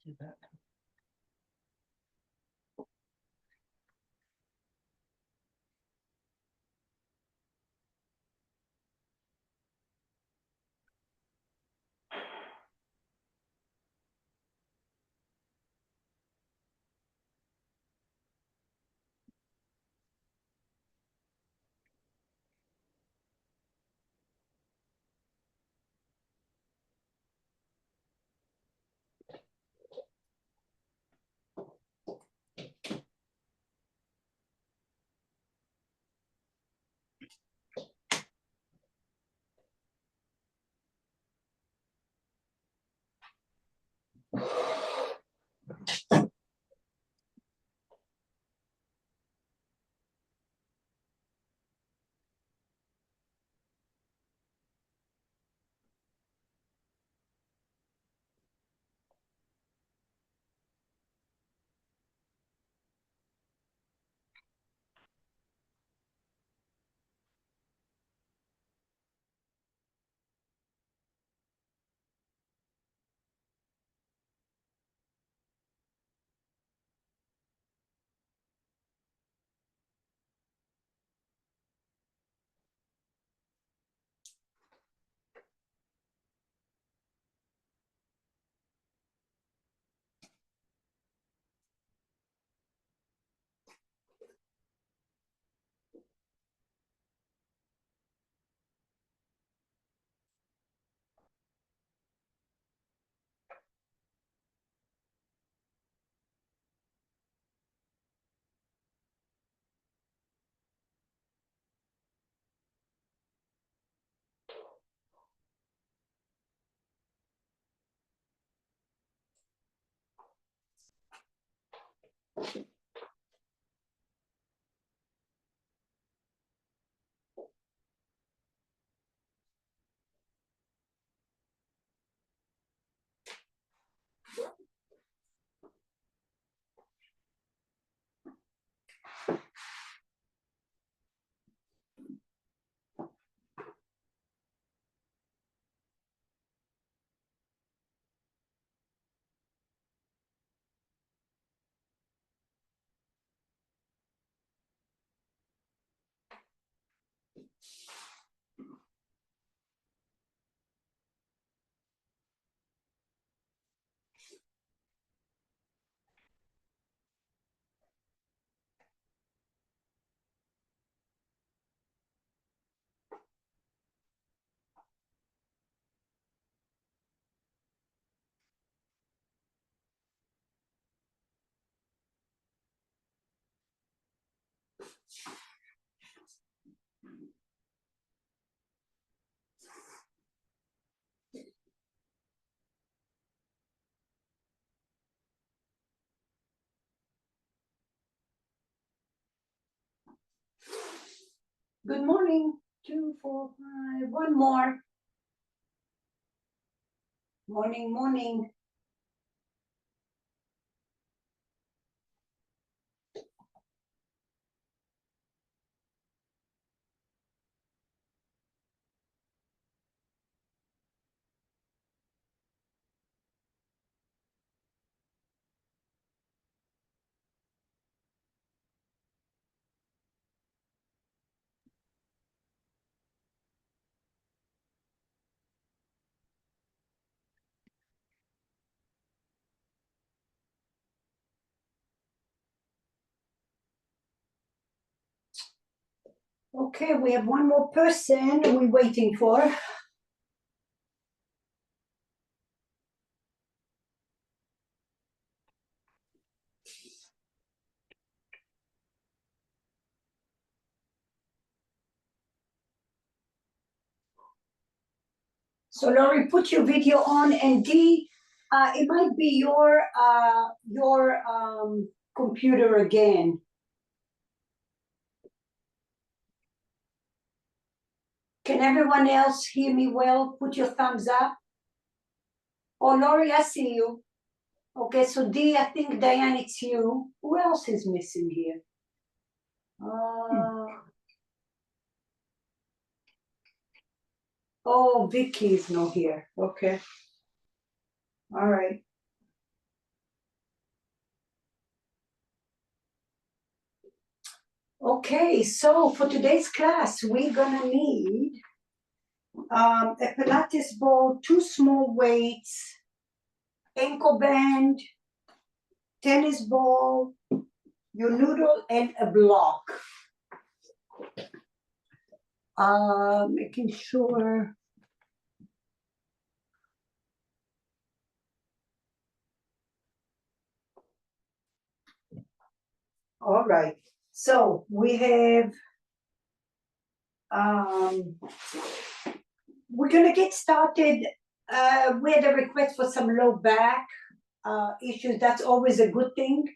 Do that. Good morning. 2, 4, 5. One more. Morning, morning. Okay, we have one more person we're waiting for. So Laurie, put your video on, and Dee, it might be your computer again. Can everyone else hear me well? Put your thumbs up. Oh, Laurie, I see you. Okay, so Dee, I think Diane, it's you. Who else is missing here? Oh, Vicky is not here. Okay. All right. Okay, so for today's class, we're gonna need a Pilates ball, 2 small weights, ankle band, tennis ball, your noodle, and a block. Making sure. All right, so we have, we're gonna get started. We had a request for some low back issues. That's always a good thing.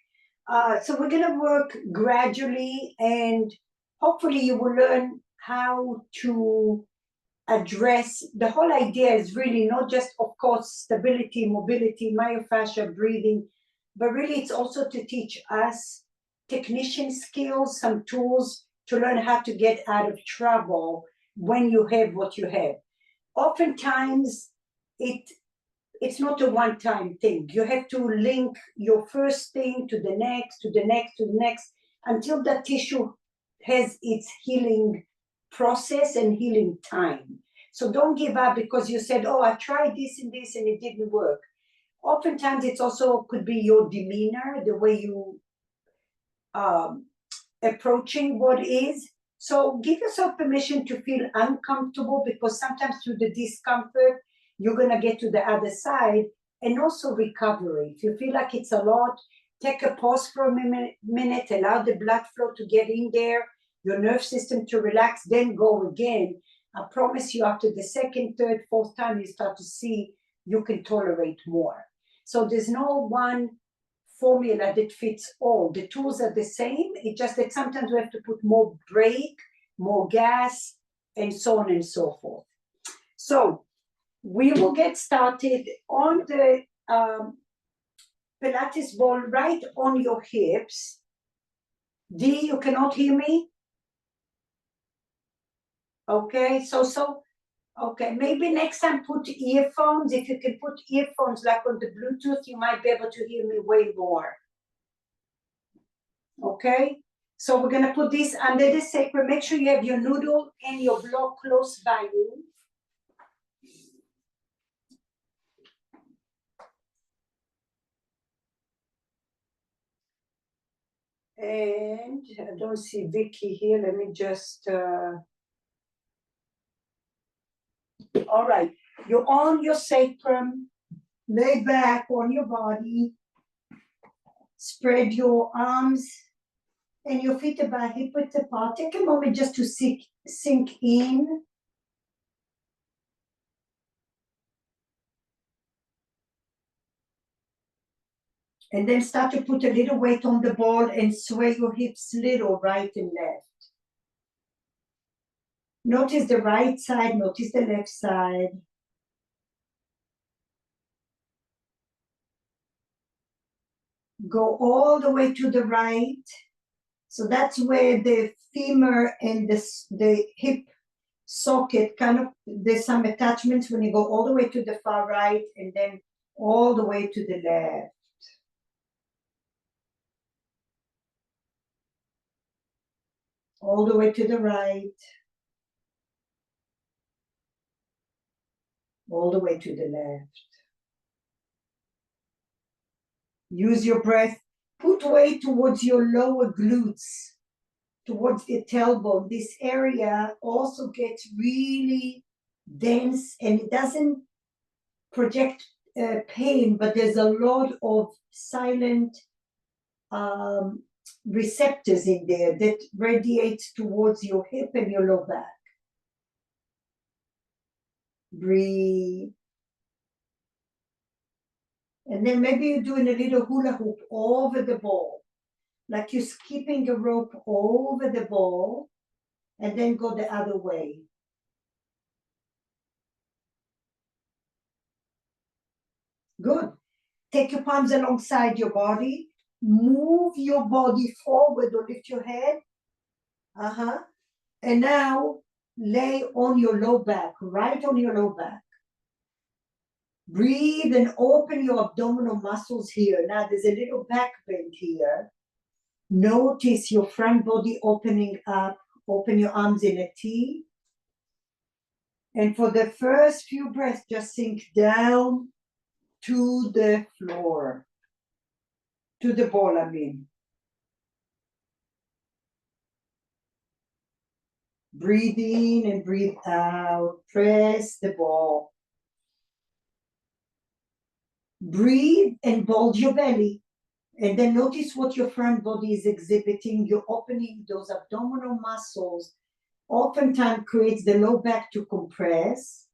So we're gonna work gradually, and hopefully you will learn how to address. The whole idea is really not just, of course, stability, mobility, myofascia, breathing, but really it's also to teach us technician skills, some tools to learn how to get out of trouble when you have what you have. Oftentimes, it's not a one-time thing. You have to link your first thing to the next, to the next, to the next, until the tissue has its healing process and healing time. So don't give up because you said, oh, I tried this and this and it didn't work. Oftentimes it's also could be your demeanor, the way you approaching what is. So give yourself permission to feel uncomfortable, because sometimes through the discomfort, you're gonna get to the other side. And also recovery. If you feel like it's a lot, take a pause for a minute, allow the blood flow to get in there, your nerve system to relax, then go again. I promise you, after the second, third, fourth time, you start to see you can tolerate more. So there's no one formula that fits all. The tools are the same. It's just that sometimes we have to put more brake, more gas, and so on and so forth. So we will get started on the Pilates ball right on your hips. Dee, you cannot hear me? Okay, okay, maybe next time put earphones. If you can put earphones like on the Bluetooth, you might be able to hear me way more. Okay, so we're gonna put this under the sacrum. Make sure you have your noodle and your block close by you. And I don't see Vicky here. Let me just, all right. You're on your sacrum, lay back on your body, spread your arms and your feet about hip width apart. Take a moment just to sink in. And then start to put a little weight on the ball and sway your hips little right and left. Notice the right side, notice the left side. Go all the way to the right. So that's where the femur and the hip socket kind of, there's some attachments when you go all the way to the far right and then all the way to the left. All the way to the right. All the way to the left. Use your breath. Put weight towards your lower glutes, towards the tailbone. This area also gets really dense and it doesn't project pain, but there's a lot of silent receptors in there that radiates towards your hip and your low back. Breathe. And then maybe you're doing a little hula hoop over the ball, like you're skipping a rope over the ball, and then go the other way. Good. Take your palms alongside your body. Move your body forward or lift your head. And now lay on your low back, right on your low back. Breathe and open your abdominal muscles here. Now there's a little back bend here. Notice your front body opening up. Open your arms in a T. And for the first few breaths, just sink down to the floor. To the ball, I mean. Breathe in and breathe out. Press the ball. Breathe and bulge your belly. And then notice what your front body is exhibiting. You're opening those abdominal muscles. Oftentimes creates the low back to compress.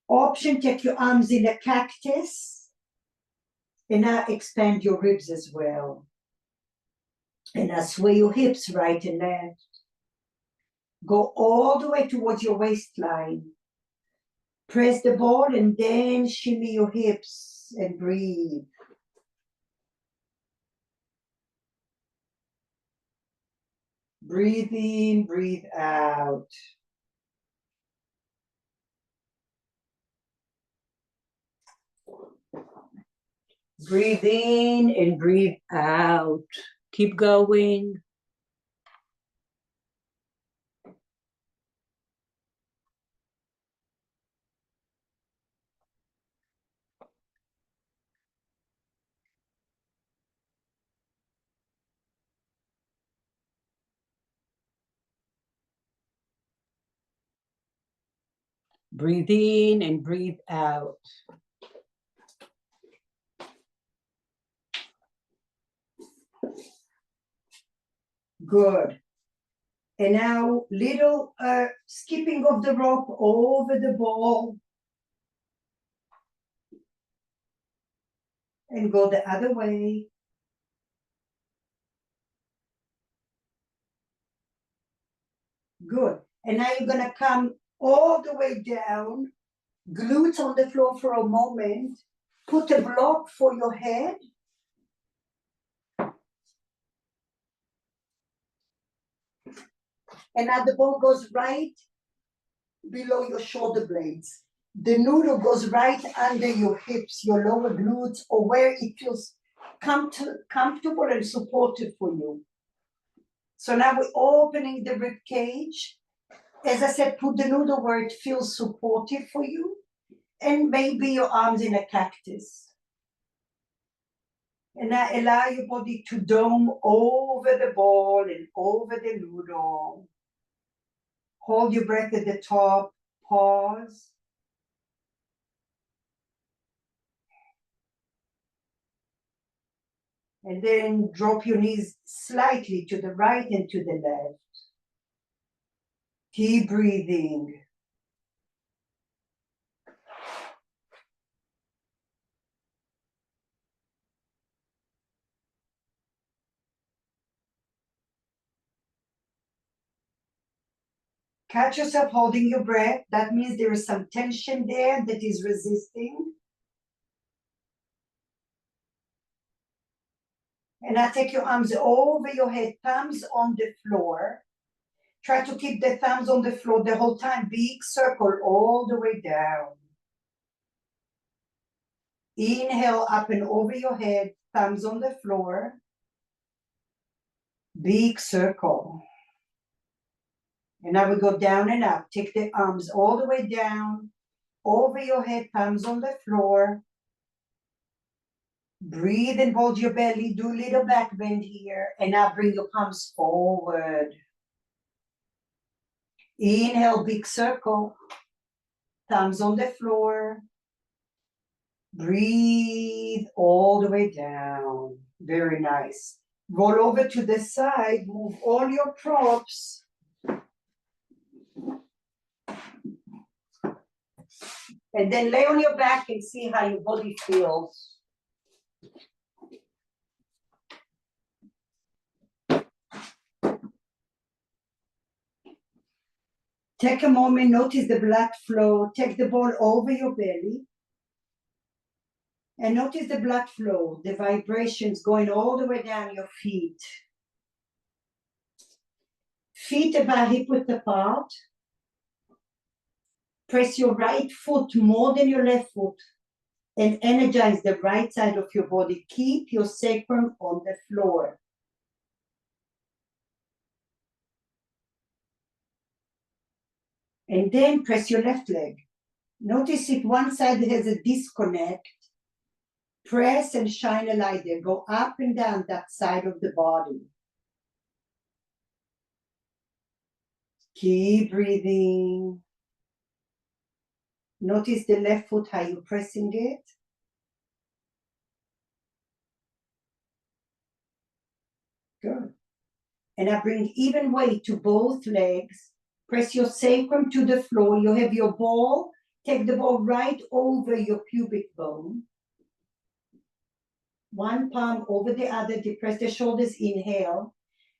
Option, take your arms in a cactus. And now expand your ribs as well. And now sway your hips right and left. Go all the way towards your waistline. Press the ball and then shimmy your hips and breathe. Breathe in, breathe out. Breathe in and breathe out. Keep going. Breathe in and breathe out. Good. And now little skipping of the rope over the ball. And go the other way. Good. And now you're gonna come all the way down, glutes on the floor for a moment, put a block for your head. And now the ball goes right below your shoulder blades. The noodle goes right under your hips, your lower glutes, or where it feels comfortable and supportive for you. So now we're opening the rib cage. As I said, put the noodle where it feels supportive for you, and maybe your arms in a cactus. And now allow your body to dome over the ball and over the noodle. Hold your breath at the top, pause. And then drop your knees slightly to the right and to the left. Keep breathing. Catch yourself holding your breath. That means there is some tension there that is resisting. And now take your arms over your head, thumbs on the floor. Try to keep the thumbs on the floor the whole time. Big circle all the way down. Inhale up and over your head, thumbs on the floor. Big circle. And now we go down and up. Take the arms all the way down, over your head, thumbs on the floor. Breathe and hold your belly. Do a little back bend here. And now bring your palms forward. Inhale, big circle. Thumbs on the floor. Breathe all the way down. Very nice. Roll over to the side. Move all your props. And then lay on your back and see how your body feels. Take a moment, notice the blood flow. Take the ball over your belly. And notice the blood flow, the vibrations going all the way down your feet. Feet about hip width apart. Press your right foot more than your left foot and energize the right side of your body. Keep your sacrum on the floor. And then press your left leg. Notice if one side has a disconnect, press and shine a light there. Go up and down that side of the body. Keep breathing. Notice the left foot, how you're pressing it. Good. And I bring even weight to both legs. Press your sacrum to the floor. You have your ball. Take the ball right over your pubic bone. One palm over the other. Depress the shoulders. Inhale.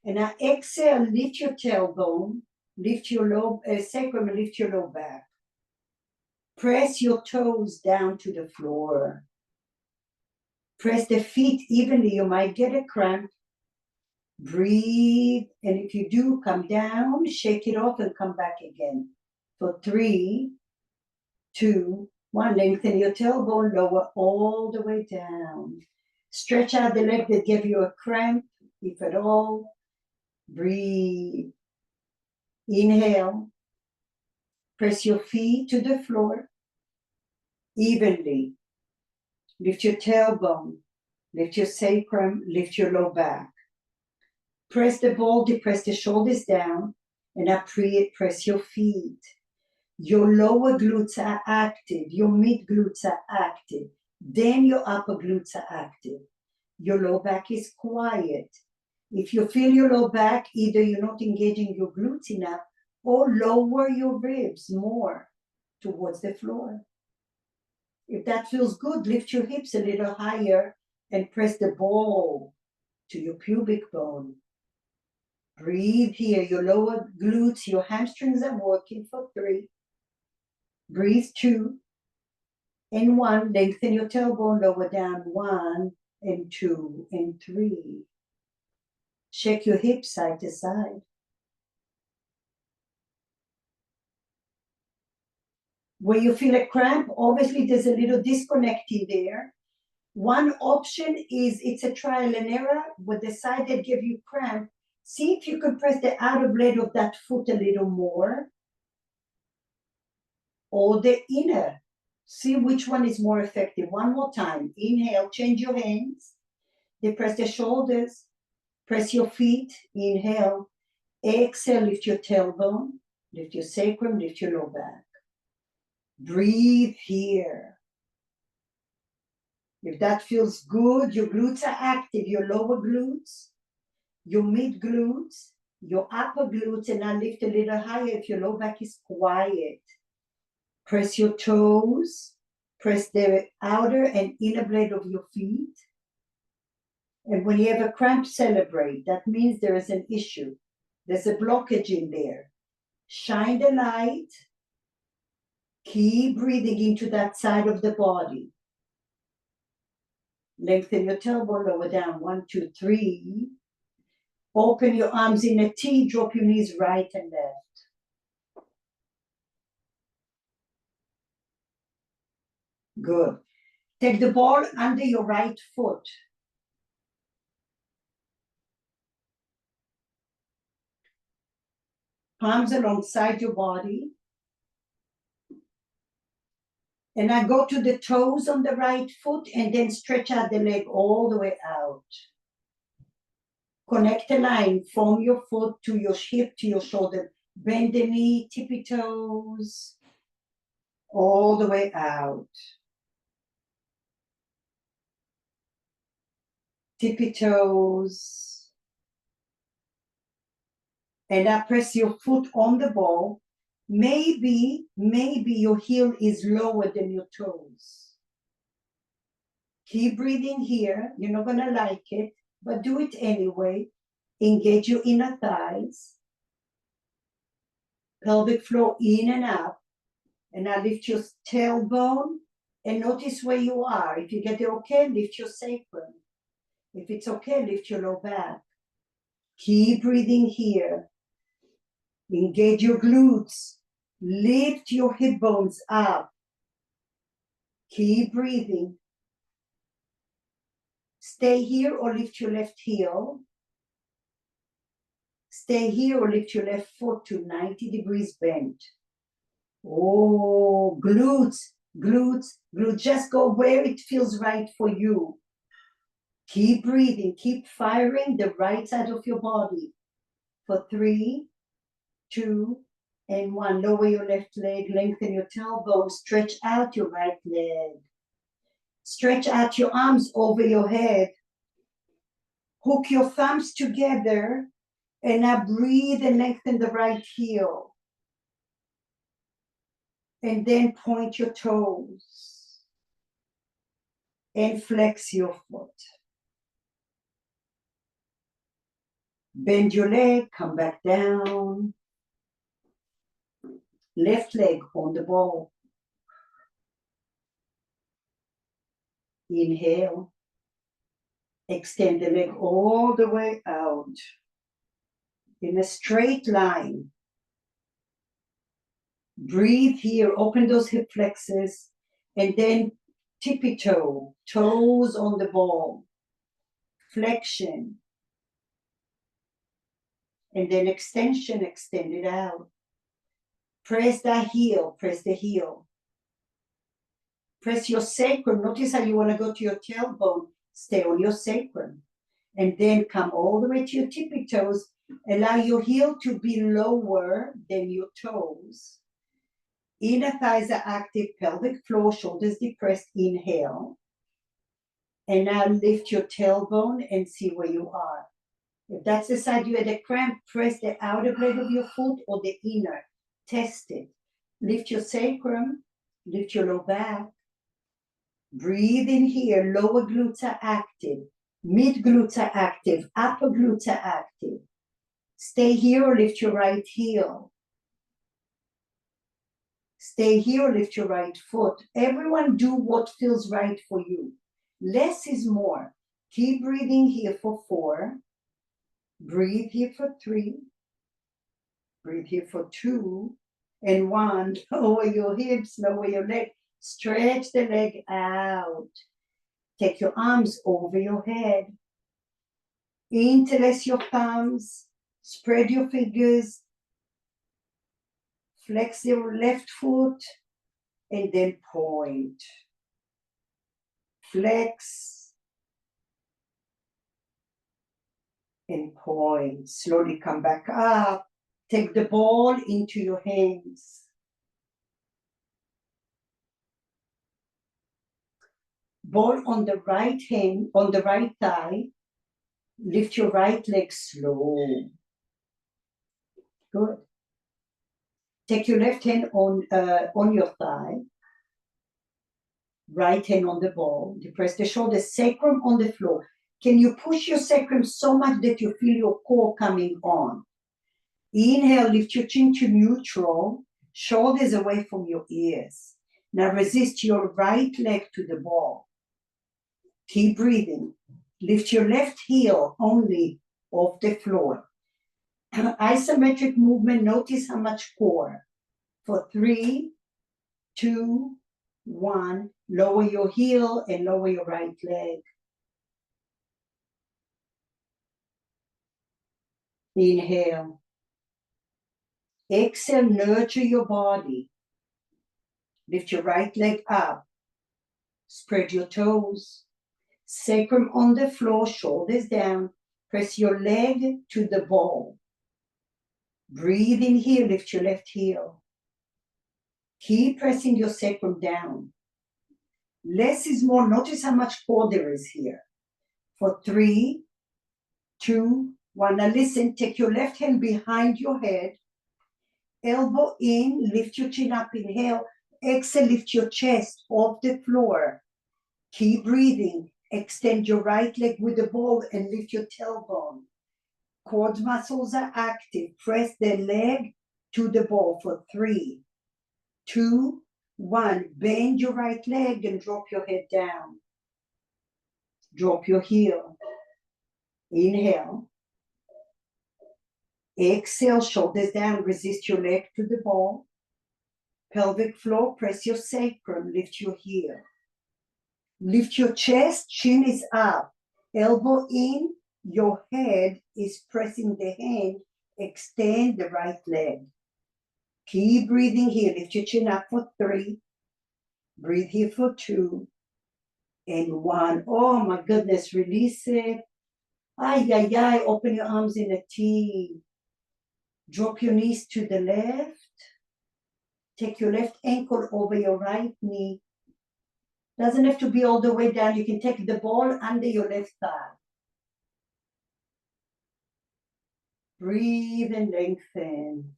And now exhale. Lift your tailbone. Lift your low sacrum and lift your low back. Press your toes down to the floor. Press the feet evenly. You might get a cramp. Breathe, and if you do, come down, shake it off, and come back again. For 3, 2, 1. Lengthen your tailbone, lower all the way down. Stretch out the leg that gave you a cramp, if at all. Breathe. Inhale. Press your feet to the floor evenly. Lift your tailbone, lift your sacrum, lift your low back. Press the ball, depress the shoulders down, and press your feet. Your lower glutes are active, your mid glutes are active, then your upper glutes are active. Your low back is quiet. If you feel your low back, either you're not engaging your glutes enough or lower your ribs more towards the floor. If that feels good, lift your hips a little higher and press the ball to your pubic bone. Breathe here, your lower glutes, your hamstrings are working for 3. Breathe 2 and 1. Lengthen your tailbone, lower down 1 and 2 and 3. Shake your hips side to side. Where you feel a cramp, obviously there's a little disconnect in there. One option is it's a trial and error with the side that gave you cramp. See if you can press the outer blade of that foot a little more, or the inner. See which one is more effective. One more time. Inhale, change your hands. Depress the shoulders. Press your feet. Inhale. Exhale, lift your tailbone. Lift your sacrum, lift your low back. Breathe here. If that feels good, your glutes are active, your lower glutes, your mid glutes, your upper glutes, and now lift a little higher if your low back is quiet. Press your toes, press the outer and inner blade of your feet. And when you have a cramp, celebrate. That means there is an issue. There's a blockage in there. Shine the light. Keep breathing into that side of the body. Lengthen your tailbone, lower down. 1, 2, 3. Open your arms in a T, drop your knees right and left. Good. Take the ball under your right foot. Palms alongside your body. And I go to the toes on the right foot and then stretch out the leg all the way out. Connect the line from your foot to your hip, to your shoulder. Bend the knee, tippy toes, all the way out. Tippy toes. And now press your foot on the ball. Maybe your heel is lower than your toes. Keep breathing here. You're not gonna like it, but do it anyway. Engage your inner thighs. Pelvic floor in and up. And now lift your tailbone and notice where you are. If you get it okay, lift your sacrum. If it's okay, lift your low back. Keep breathing here. Engage your glutes. Lift your hip bones up. Keep breathing. Stay here or lift your left heel. Stay here or lift your left foot to 90 degrees bent. Oh, glutes, glutes, glutes. Just go where it feels right for you. Keep breathing. Keep firing the right side of your body. For 3, 2, and 1. Lower your left leg. Lengthen your tailbone. Stretch out your right leg. Stretch out your arms over your head. Hook your thumbs together. And now breathe and lengthen the right heel. And then point your toes. And flex your foot. Bend your leg, come back down. Left leg on the ball. Inhale. Extend the leg all the way out. In a straight line. Breathe here, open those hip flexors, and then tippy toe, toes on the ball. Flexion. And then extension, extend it out. Press the heel, press the heel. Press your sacrum. Notice how you want to go to your tailbone. Stay on your sacrum. And then come all the way to your tippy toes. Allow your heel to be lower than your toes. Inner thighs are active, pelvic floor, shoulders depressed. Inhale. And now lift your tailbone and see where you are. If that's the side you had a cramp, press the outer blade of your foot or the inner. Test it. Lift your sacrum, lift your low back. Breathe in here. Lower glutes are active. Mid glutes are active. Upper glutes are active. Stay here or lift your right heel. Stay here or lift your right foot. Everyone do what feels right for you. Less is more. Keep breathing here for 4. Breathe here for 3. Breathe here for 2. And 1. Lower your hips, lower your leg. Stretch the leg out. Take your arms over your head. Interlace your thumbs. Spread your fingers. Flex your left foot. And then point. Flex. And point. Slowly come back up. Take the ball into your hands. Ball on the right hand, on the right thigh. Lift your right leg slow. Good. Take your left hand on your thigh. Right hand on the ball. Depress the shoulders, sacrum on the floor. Can you push your sacrum so much that you feel your core coming on? Inhale, lift your chin to neutral. Shoulders away from your ears. Now resist your right leg to the ball. Keep breathing. Lift your left heel only off the floor. Isometric movement, notice how much core. For 3, 2, 1, lower your heel and lower your right leg. Inhale. Exhale, nurture your body. Lift your right leg up. Spread your toes. Sacrum on the floor, shoulders down. Press your leg to the ball. Breathe in here, lift your left heel. Keep pressing your sacrum down. Less is more. Notice how much core there is here. For 3, 2, 1. Now listen, take your left hand behind your head elbow in, lift your chin up, inhale. Exhale, lift your chest off the floor. Keep breathing. Extend your right leg with the ball and lift your tailbone. Quad muscles are active. Press the leg to the ball for 3, 2, 1. Bend your right leg and drop your head down. Drop your heel. Inhale. Exhale, shoulders down. Resist your leg to the ball. Pelvic floor, press your sacrum. Lift your heel. Lift your chest, chin is up. Elbow in, your head is pressing the hand. Extend the right leg. Keep breathing here. Lift your chin up for 3. Breathe here for 2. And 1. Oh my goodness, release it. Ay, ay, ay. Open your arms in a T. Drop your knees to the left. Take your left ankle over your right knee. Doesn't have to be all the way down. You can take the ball under your left thigh. Breathe and lengthen.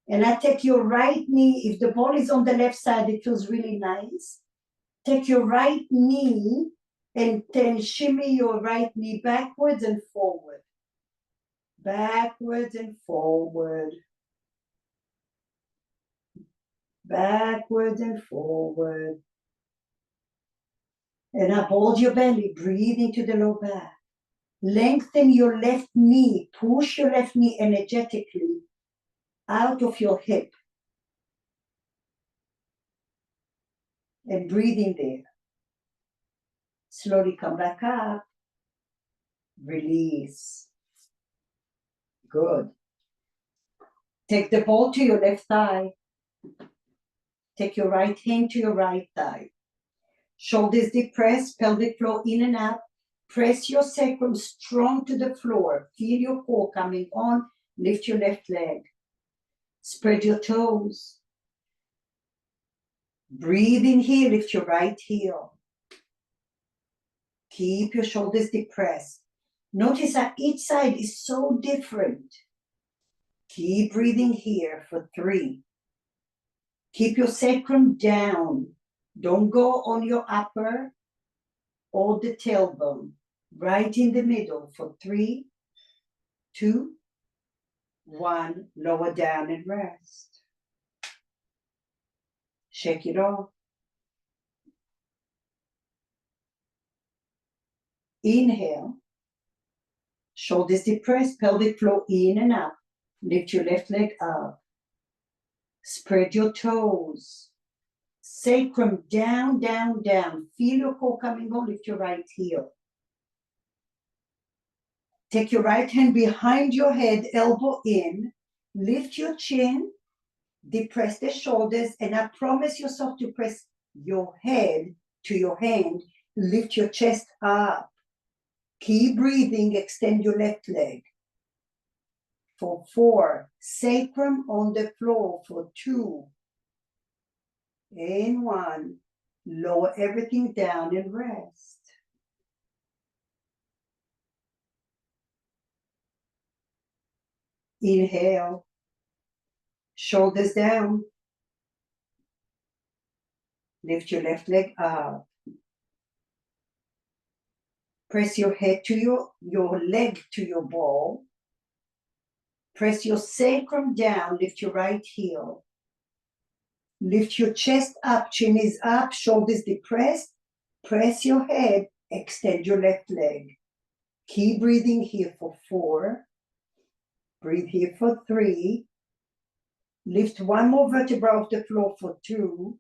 And I take your right knee. If the ball is on the left side, it feels really nice. Take your right knee and then shimmy your right knee backwards and forward. Backwards and forward. Backwards and forward. And uphold your belly. Breathe into the low back. Lengthen your left knee. Push your left knee energetically out of your hip. And breathe in there. Slowly come back up. Release. Good. Take the ball to your left thigh. Take your right hand to your right thigh. Shoulders depressed, pelvic floor in and out. Press your sacrum strong to the floor. Feel your core coming on. Lift your left leg. Spread your toes. Breathe in here. Lift your right heel. Keep your shoulders depressed. Notice that each side is so different. Keep breathing here for 3. Keep your sacrum down. Don't go on your upper or the tailbone. Right in the middle for 3, 2, 1. Lower down and rest. Shake it off. Inhale. Shoulders depressed, pelvic floor in and up. Lift your left leg up. Spread your toes. Sacrum down, down, down. Feel your core coming on. Lift your right heel. Take your right hand behind your head, elbow in. Lift your chin. Depress the shoulders. And I promise yourself to press your head to your hand. Lift your chest up. Keep breathing. Extend your left leg. For 4. Sacrum on the floor for 2. And 1. Lower everything down and rest. Inhale. Shoulders down. Lift your left leg up. Press your head to your leg to your ball. Press your sacrum down. Lift your right heel. Lift your chest up. Chin is up. Shoulders depressed. Press your head. Extend your left leg. Keep breathing here for 4. Breathe here for 3. Lift 1 more vertebra off the floor for 2.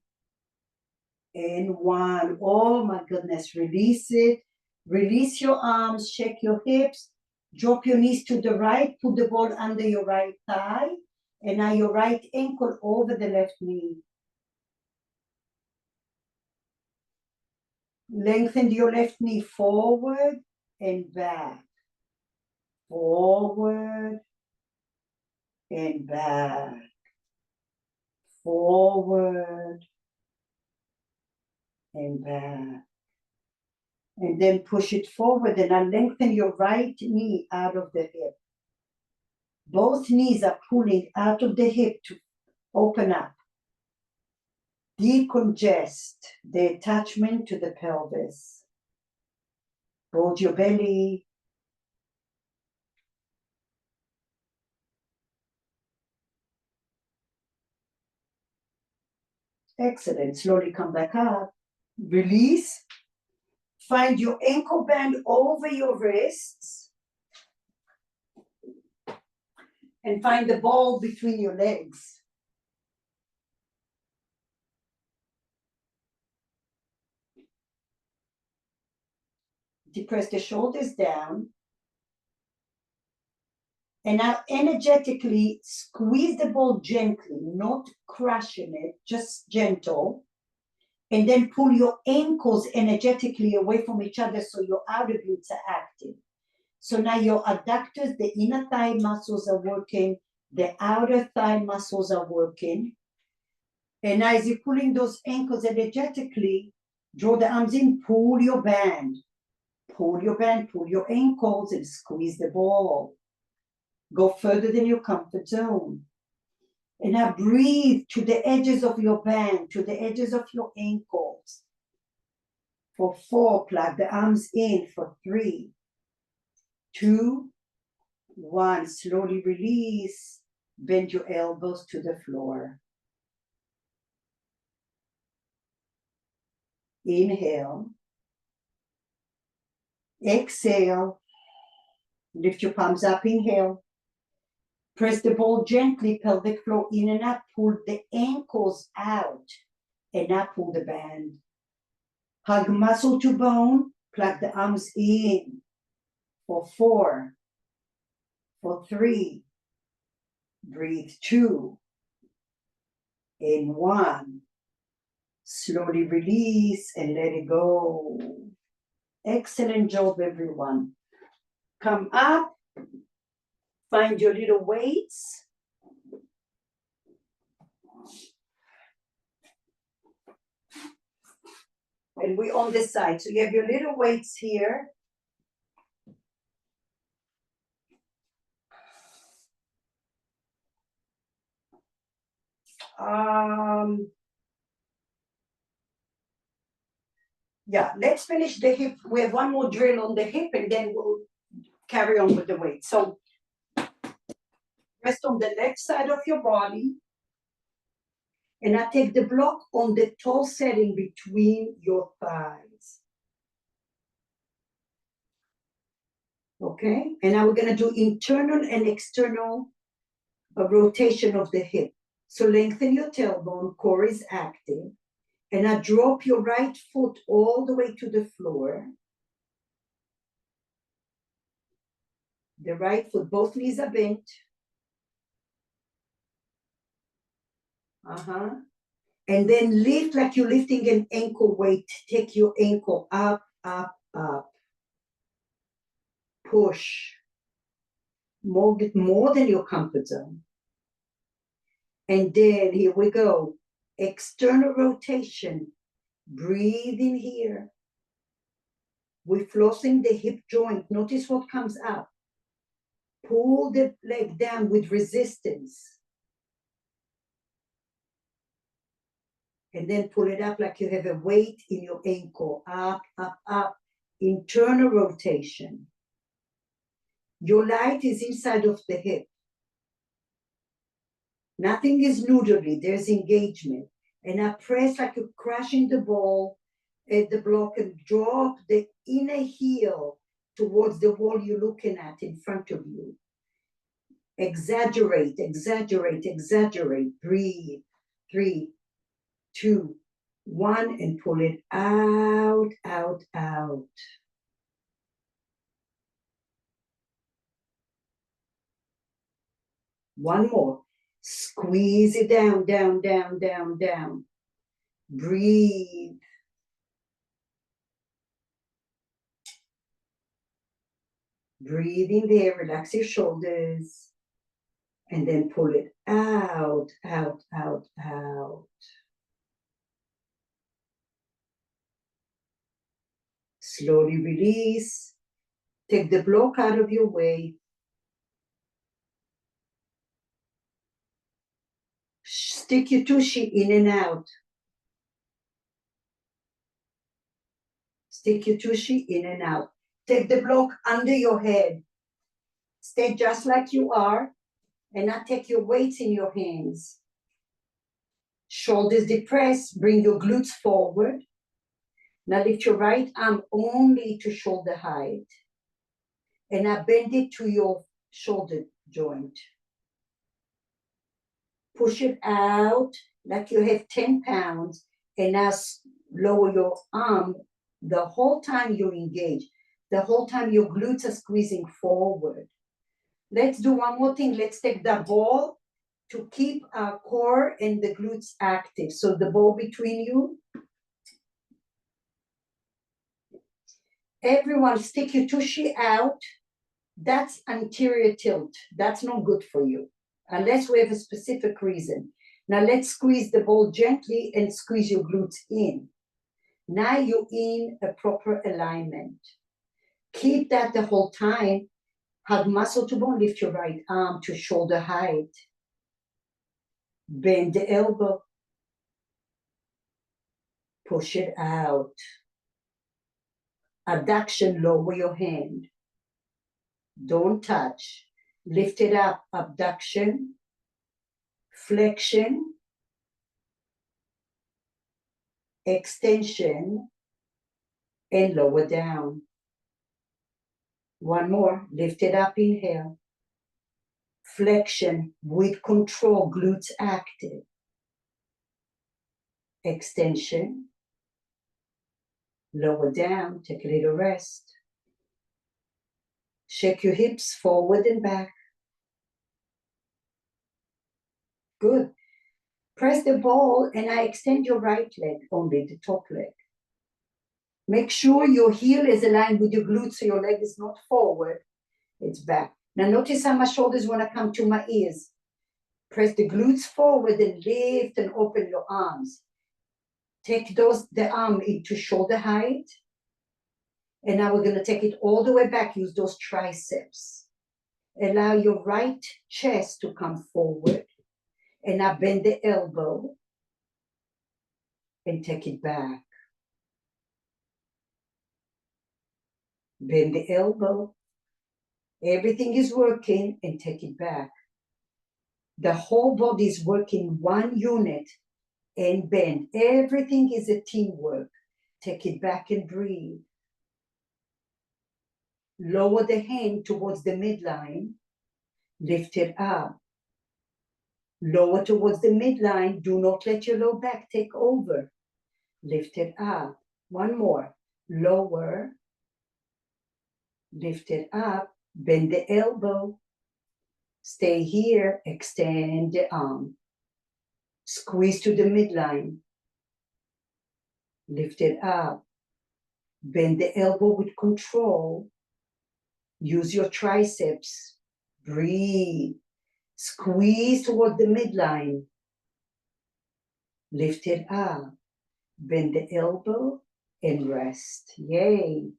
And 1. Oh my goodness. Release it. Release your arms. Shake your hips. Drop your knees to the right. Put the ball under your right thigh. And now your right ankle over the left knee. Lengthen your left knee forward and back. Forward and back. Forward and back. And then push it forward, and now lengthen your right knee out of the hip. Both knees are pulling out of the hip to open up. Decongest the attachment to the pelvis. Hold your belly. Excellent. Slowly come back up. Release. Find your ankle band over your wrists. And find the ball between your legs. Depress the shoulders down. And now energetically squeeze the ball gently, not crushing it, just gentle. And then pull your ankles energetically away from each other so your outer glutes are active. So now your adductors, the inner thigh muscles are working, the outer thigh muscles are working. And now as you're pulling those ankles energetically, draw the arms in, pull your band. Pull your band, pull your ankles and squeeze the ball. Go further than your comfort zone. And now breathe to the edges of your band, to the edges of your ankles. For 4, plug the arms in. For 3, 2, 1. Slowly release. Bend your elbows to the floor. Inhale. Exhale. Lift your palms up. Inhale. Press the ball gently, pelvic floor in and up. Pull the ankles out. And now pull the band. Hug muscle to bone. Plug the arms in. For 4. For 3. Breathe 2. And 1. Slowly release and let it go. Excellent job, everyone. Come up. Find your little weights. And we're on this side. So you have your little weights here. Yeah, let's finish the hip. We have one more drill on the hip and then we'll carry on with the weight. So rest on the left side of your body. And I take the block on the toe setting between your thighs. Okay? And now we're going to do internal and external rotation of the hip. So lengthen your tailbone, core is active. And now drop your right foot all the way to the floor. The right foot, both knees are bent. And then lift like you're lifting an ankle weight. Take your ankle up, up, up. Push. More than your comfort zone. And then here we go. External rotation. Breathe in here. We're flossing the hip joint. Notice what comes up. Pull the leg down with resistance. And then pull it up like you have a weight in your ankle. Up, up, up. Internal rotation. Your light is inside of the hip. Nothing is noodly. There's engagement. And I press like you're crushing the ball at the block and drop the inner heel towards the wall you're looking at in front of you. Exaggerate, exaggerate, exaggerate. Breathe. 3, 2, 1, and pull it out, out, out. One more. Squeeze it down, down, down, down, down. Breathe. Breathe in there, relax your shoulders. And then pull it out, out, out, out. Slowly release. Take the block out of your way. Stick your tushy in and out. Stick your tushy in and out. Take the block under your head. Stay just like you are, and now take your weights in your hands. Shoulders depressed, bring your glutes forward. Now lift your right arm only to shoulder height. And now bend it to your shoulder joint. Push it out like you have 10 pounds, and now lower your arm the whole time you're engaged. The whole time your glutes are squeezing forward. Let's do one more thing. Let's take the ball to keep our core and the glutes active. So the ball between you. Everyone stick your tushy out. That's anterior tilt. That's not good for you, unless we have a specific reason. Now let's squeeze the ball gently and squeeze your glutes in. Now you're in a proper alignment. Keep that the whole time. Hug muscle to bone, lift your right arm to shoulder height. Bend the elbow. Push it out. Abduction, lower your hand. Don't touch. Lift it up, abduction. Flexion. Extension. And lower down. One more, lift it up, inhale. Flexion with control, glutes active. Extension. Lower down, take a little rest. Shake your hips forward and back. Good. Press the ball and I extend your right leg, only the top leg. Make sure your heel is aligned with your glutes so your leg is not forward, it's back. Now notice how my shoulders want to come to my ears. Press the glutes forward and lift and open your arms. Take the arm into shoulder height. And now we're going to take it all the way back. Use those triceps. Allow your right chest to come forward. And now bend the elbow. And take it back. Bend the elbow. Everything is working and take it back. The whole body is working one unit and bend. Everything is a teamwork. Take it back and breathe. Lower the hand towards the midline. Lift it up. Lower towards the midline. Do not let your low back take over. Lift it up. One more. Lower. Lift it up. Bend the elbow. Stay here. Extend the arm. Squeeze to the midline. Lift it up. Bend the elbow with control. Use your triceps. Breathe. Squeeze toward the midline. Lift it up. Bend the elbow and rest. Yay.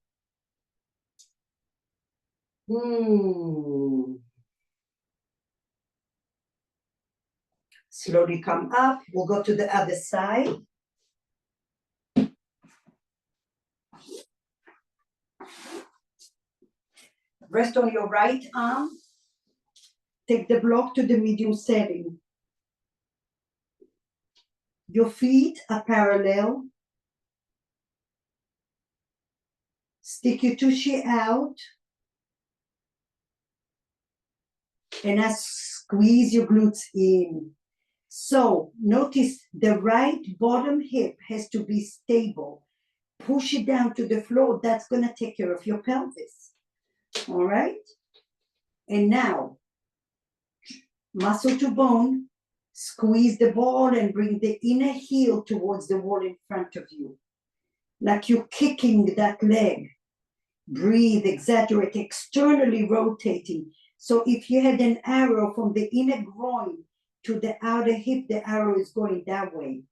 Slowly come up. We'll go to the other side. Rest on your right arm. Take the block to the medium setting. Your feet are parallel. Stick your tushy out. And now squeeze your glutes in. So notice the right bottom hip has to be stable. Push it down to the floor. That's going to take care of your pelvis. All right? And now, muscle to bone, squeeze the ball and bring the inner heel towards the wall in front of you. Like you're kicking that leg. Breathe, exaggerate, externally rotating. So if you had an arrow from the inner groin to the outer hip, the arrow is going that way.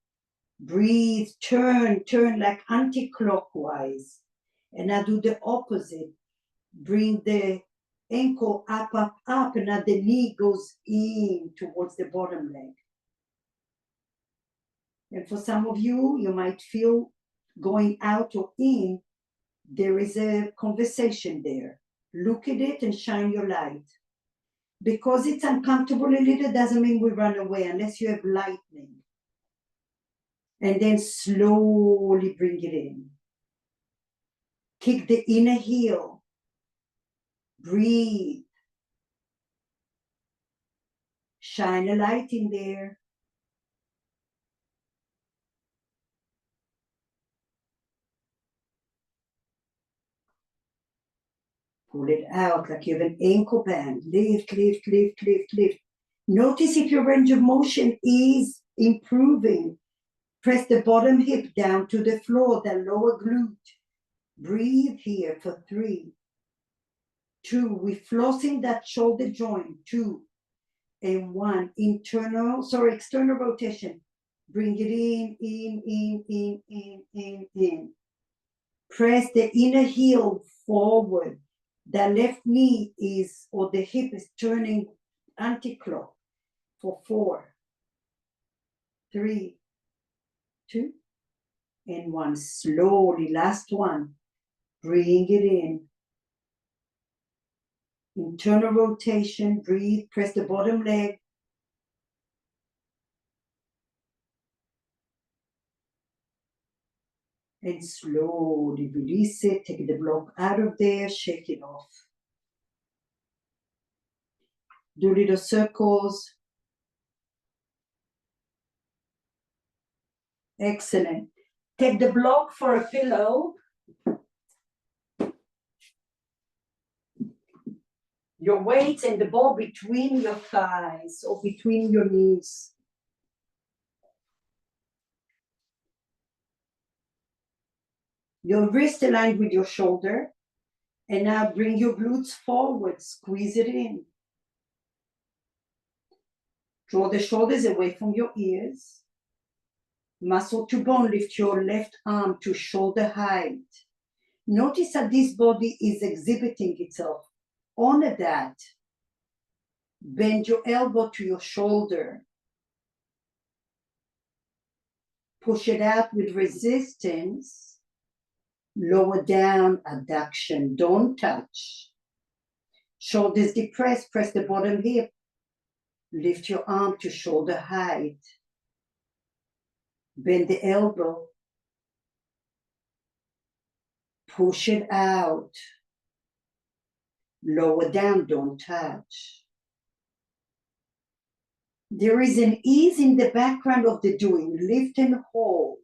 Breathe, turn like anti-clockwise. And now do the opposite. Bring the ankle up, up, up, and now the knee goes in towards the bottom leg. And for some of you, you might feel going out or in, there is a conversation there. Look at it and shine your light. Because it's uncomfortable a little doesn't mean we run away unless you have lightning. And then slowly bring it in. Kick the inner heel. Breathe. Shine a light in there. Pull it out like you have an ankle band. Lift, lift, lift, lift, lift. Notice if your range of motion is improving. Press the bottom hip down to the floor, the lower glute. Breathe here for 3, 2. We're flossing that shoulder joint. 2 and 1. External rotation. Bring it in. Press the inner heel forward. The left knee is, or the hip is turning anti-clock for 4, 3, 2, and 1. Slowly, last one. Bring it in. Internal rotation, breathe, press the bottom leg. And slowly release it, take the block out of there, shake it off. Do little circles. Excellent. Take the block for a pillow. Your weight and the ball between your thighs or between your knees. Your wrist aligned with your shoulder. And now bring your glutes forward, squeeze it in. Draw the shoulders away from your ears. Muscle to bone, lift your left arm to shoulder height. Notice how this body is exhibiting itself. Honor that. Bend your elbow to your shoulder. Push it out with resistance. Lower down, adduction. Don't touch. Shoulders depressed, press the bottom hip. Lift your arm to shoulder height. Bend the elbow. Push it out. Lower down, don't touch. There is an ease in the background of the doing. Lift and hold.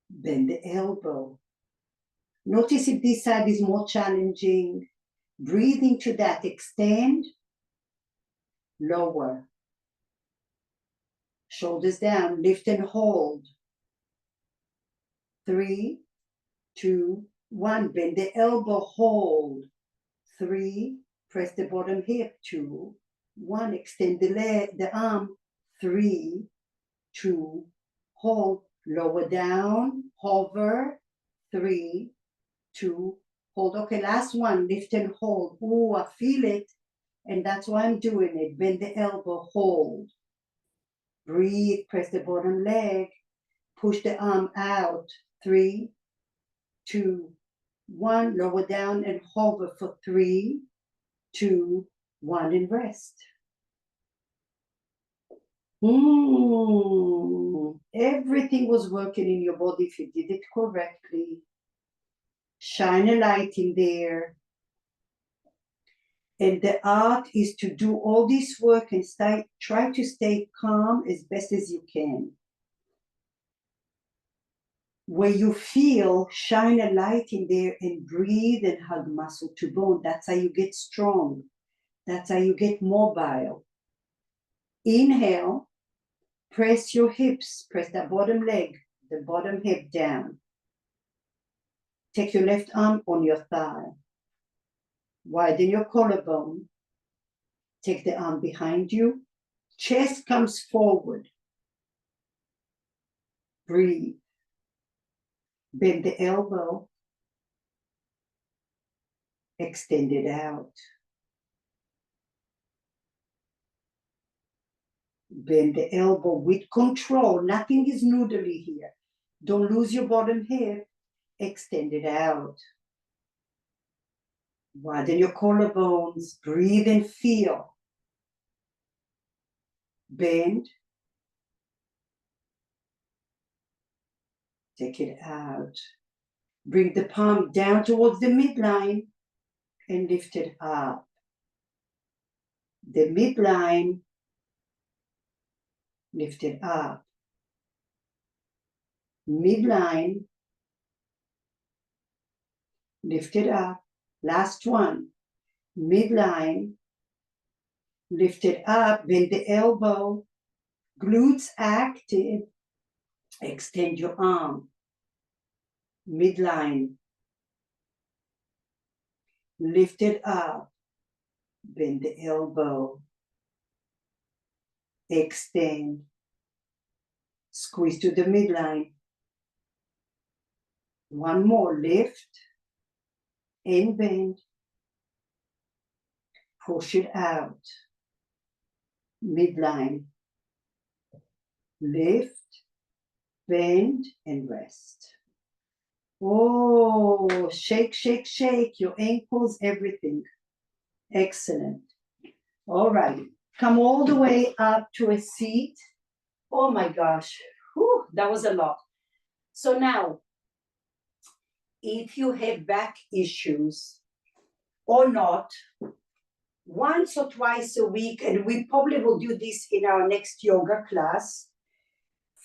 Bend the elbow. Notice if this side is more challenging. Breathe into that. Extend. Lower. Shoulders down. Lift and hold. 3, 2, 1. Bend the elbow. Hold. 3. Press the bottom hip. 2, 1. Extend the leg, the arm. 3, 2. Hold. Lower down. Hover. 3, 2. Hold. Okay, last one. Lift and hold. Oh, I feel it. And that's why I'm doing it. Bend the elbow. Hold. Breathe. Press the bottom leg. Push the arm out. 3, 2, 1. Lower down and hover for 3, 2, 1 and rest. Everything was working in your body if you did it correctly. Shine a light in there. And the art is to do all this work and try to stay calm as best as you can. Where you feel, shine a light in there and breathe and hug muscle to bone. That's how you get strong. That's how you get mobile. Inhale, press your hips, press that bottom leg, the bottom hip down. Take your left arm on your thigh. Widen your collarbone. Take the arm behind you. Chest comes forward. Breathe. Bend the elbow. Extend it out. Bend the elbow with control. Nothing is noodly here. Don't lose your bottom hip. Extend it out. Widen your collarbones. Breathe and feel. Bend. Take it out. Bring the palm down towards the midline and lift it up. The midline, lift it up. Midline, lift it up. Last one. Midline, lift it up. Bend the elbow. Glutes active. Extend your arm. Midline. Lift it up. Bend the elbow. Extend. Squeeze to the midline. One more. Lift and bend. Push it out. Midline. Lift, bend, and rest. Oh, shake, shake, shake. Your ankles, everything. Excellent. All right. Come all the way up to a seat. Oh my gosh. Whew, that was a lot. So now, if you have back issues or not, once or twice a week, and we probably will do this in our next yoga class,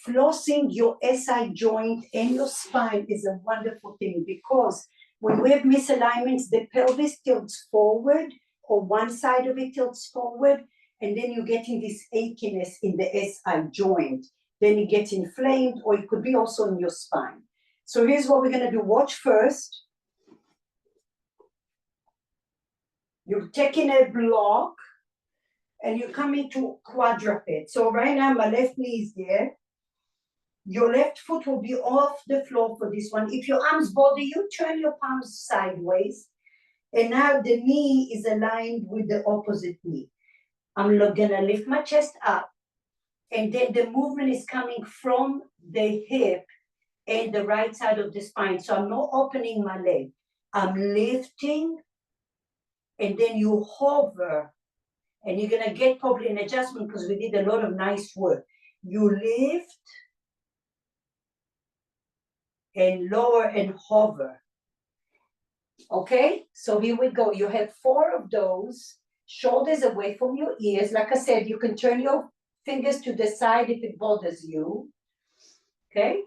flossing your SI joint and your spine is a wonderful thing, because when we have misalignments, the pelvis tilts forward, or one side of it tilts forward, and then you're getting this achiness in the SI joint. Then it gets inflamed, or it could be also in your spine. So here's what we're going to do. Watch first. You're taking a block and you're coming to quadruped. So right now my left knee is there. Your left foot will be off the floor for this one. If your arms bother you, turn your palms sideways. And now the knee is aligned with the opposite knee. I'm gonna lift my chest up, and then the movement is coming from the hip and the right side of the spine. So I'm not opening my leg. I'm lifting, and then you hover, and you're gonna get probably an adjustment because we did a lot of nice work. You lift and lower and hover. Okay, so here we go. You have 4 of those. Shoulders away from your ears. Like I said, you can turn your fingers to the side if it bothers you. Okay.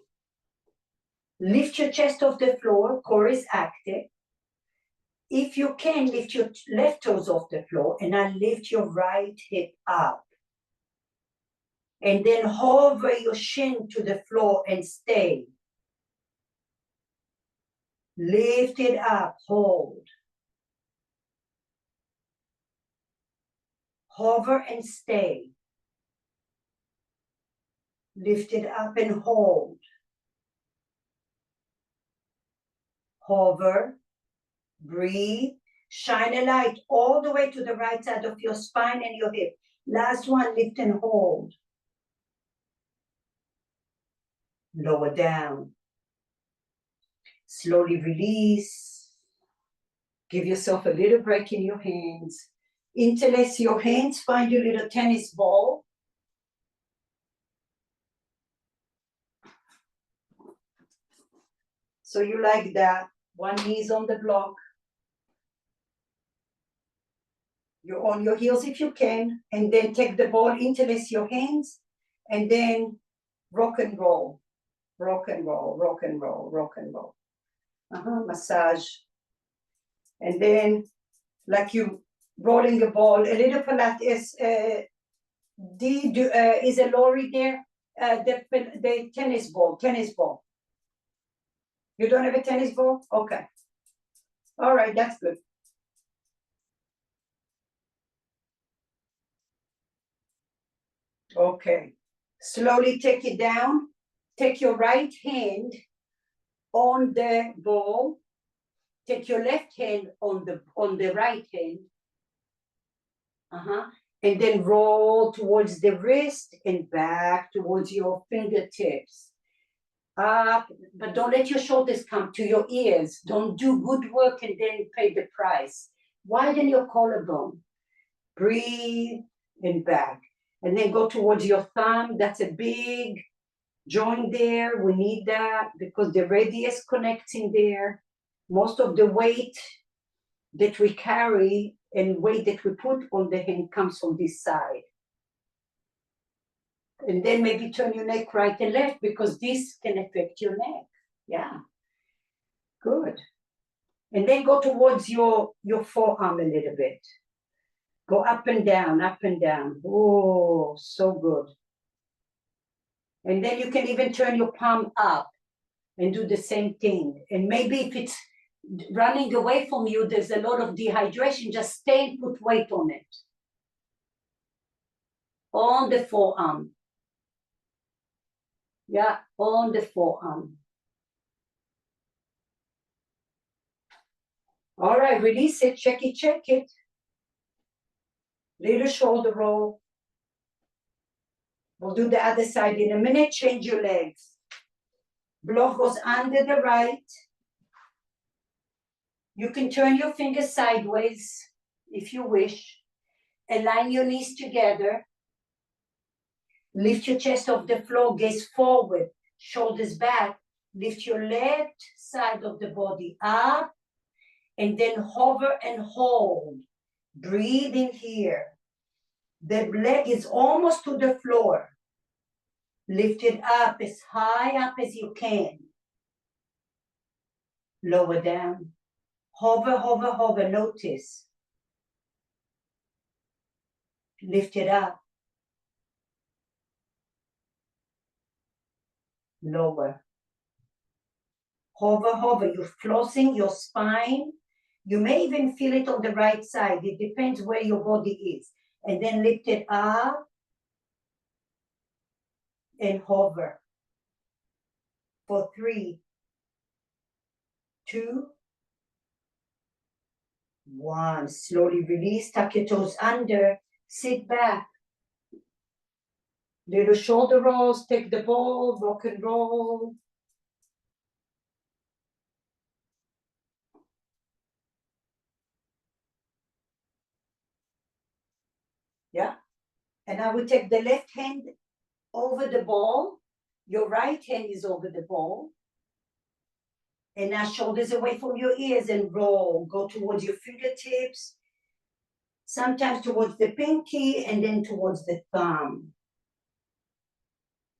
Lift your chest off the floor. Core is active. If you can, lift your left toes off the floor, and now lift your right hip up. And then hover your shin to the floor and stay. Lift it up, hold. Hover and stay. Lift it up and hold. Hover, breathe, shine a light all the way to the right side of your spine and your hip. Last one, lift and hold. Lower down. Slowly release. Give yourself a little break in your hands. Interlace your hands, find your little tennis ball. So you like that. One knee is on the block. You're on your heels if you can, and then take the ball, interlace your hands, and then rock and roll, rock and roll, rock and roll, rock and roll. Massage. And then, like you rolling a ball, a little Pilates. Is a Lori there? The tennis ball, tennis ball. You don't have a tennis ball? Okay. All right, that's good. Okay. Slowly take it down. Take your right hand on the ball. take your left hand on the right hand, and then roll towards the wrist and back towards your fingertips. Up, but don't let your shoulders come to your ears. Don't do good work and then pay the price. Widen your collarbone. Breathe and back. And then go towards your thumb. That's a big joint there. We need that because the radius connects in there. Most of the weight that we carry and weight that we put on the hand comes from this side. And then maybe turn your neck right and left because this can affect your neck. Yeah, good. And then go towards your forearm a little bit. Go up and down, up and down. Oh, so good. And then you can even turn your palm up and do the same thing. And maybe if it's running away from you, there's a lot of dehydration, just stay and put weight on it. On the forearm. Yeah, on the forearm. All right, release it, check it, check it. Little shoulder roll. We'll do the other side in a minute. Change your legs. Block goes under the right. You can turn your fingers sideways if you wish. Align your knees together. Lift your chest off the floor, gaze forward, shoulders back. Lift your left side of the body up and then hover and hold. Breathe in here. The leg is almost to the floor. Lift it up as high up as you can. Lower down. Hover, hover, hover. Notice. Lift it up. Lower. Hover, hover. You're flossing your spine. You may even feel it on the right side. It depends where your body is. And then lift it up and hover. For 3, 2, 1. Slowly release. Tuck your toes under. Sit back. Little shoulder rolls. Take the ball. Rock and roll. Yeah. And I will take the left hand over the ball. Your right hand is over the ball. And now shoulders away from your ears and roll. Go towards your fingertips. Sometimes towards the pinky and then towards the thumb.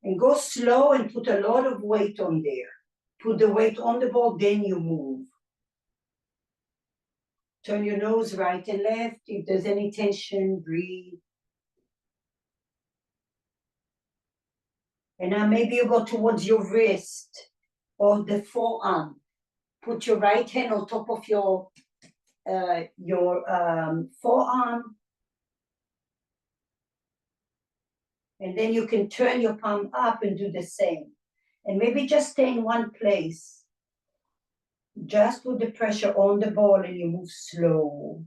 And go slow and put a lot of weight on there. Put the weight on the ball, then you move. Turn your nose right and left. If there's any tension, breathe. And now maybe you go towards your wrist or the forearm. Put your right hand on top of your forearm. And then you can turn your palm up and do the same. And maybe just stay in one place. Just put the pressure on the ball and you move slow.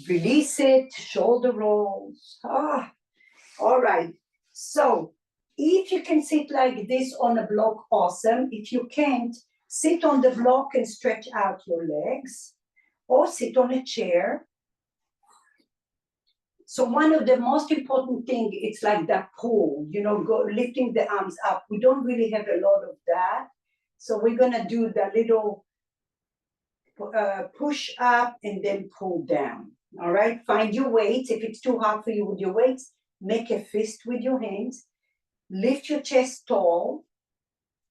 Release it, shoulder rolls. All right. So if you can sit like this on a block, awesome. If you can't, sit on the block and stretch out your legs. Or sit on a chair. So one of the most important thing, it's like that pull, lifting the arms up. We don't really have a lot of that. So we're gonna do the little push up and then pull down. All right, find your weights. If it's too hard for you with your weights, make a fist with your hands. Lift your chest tall.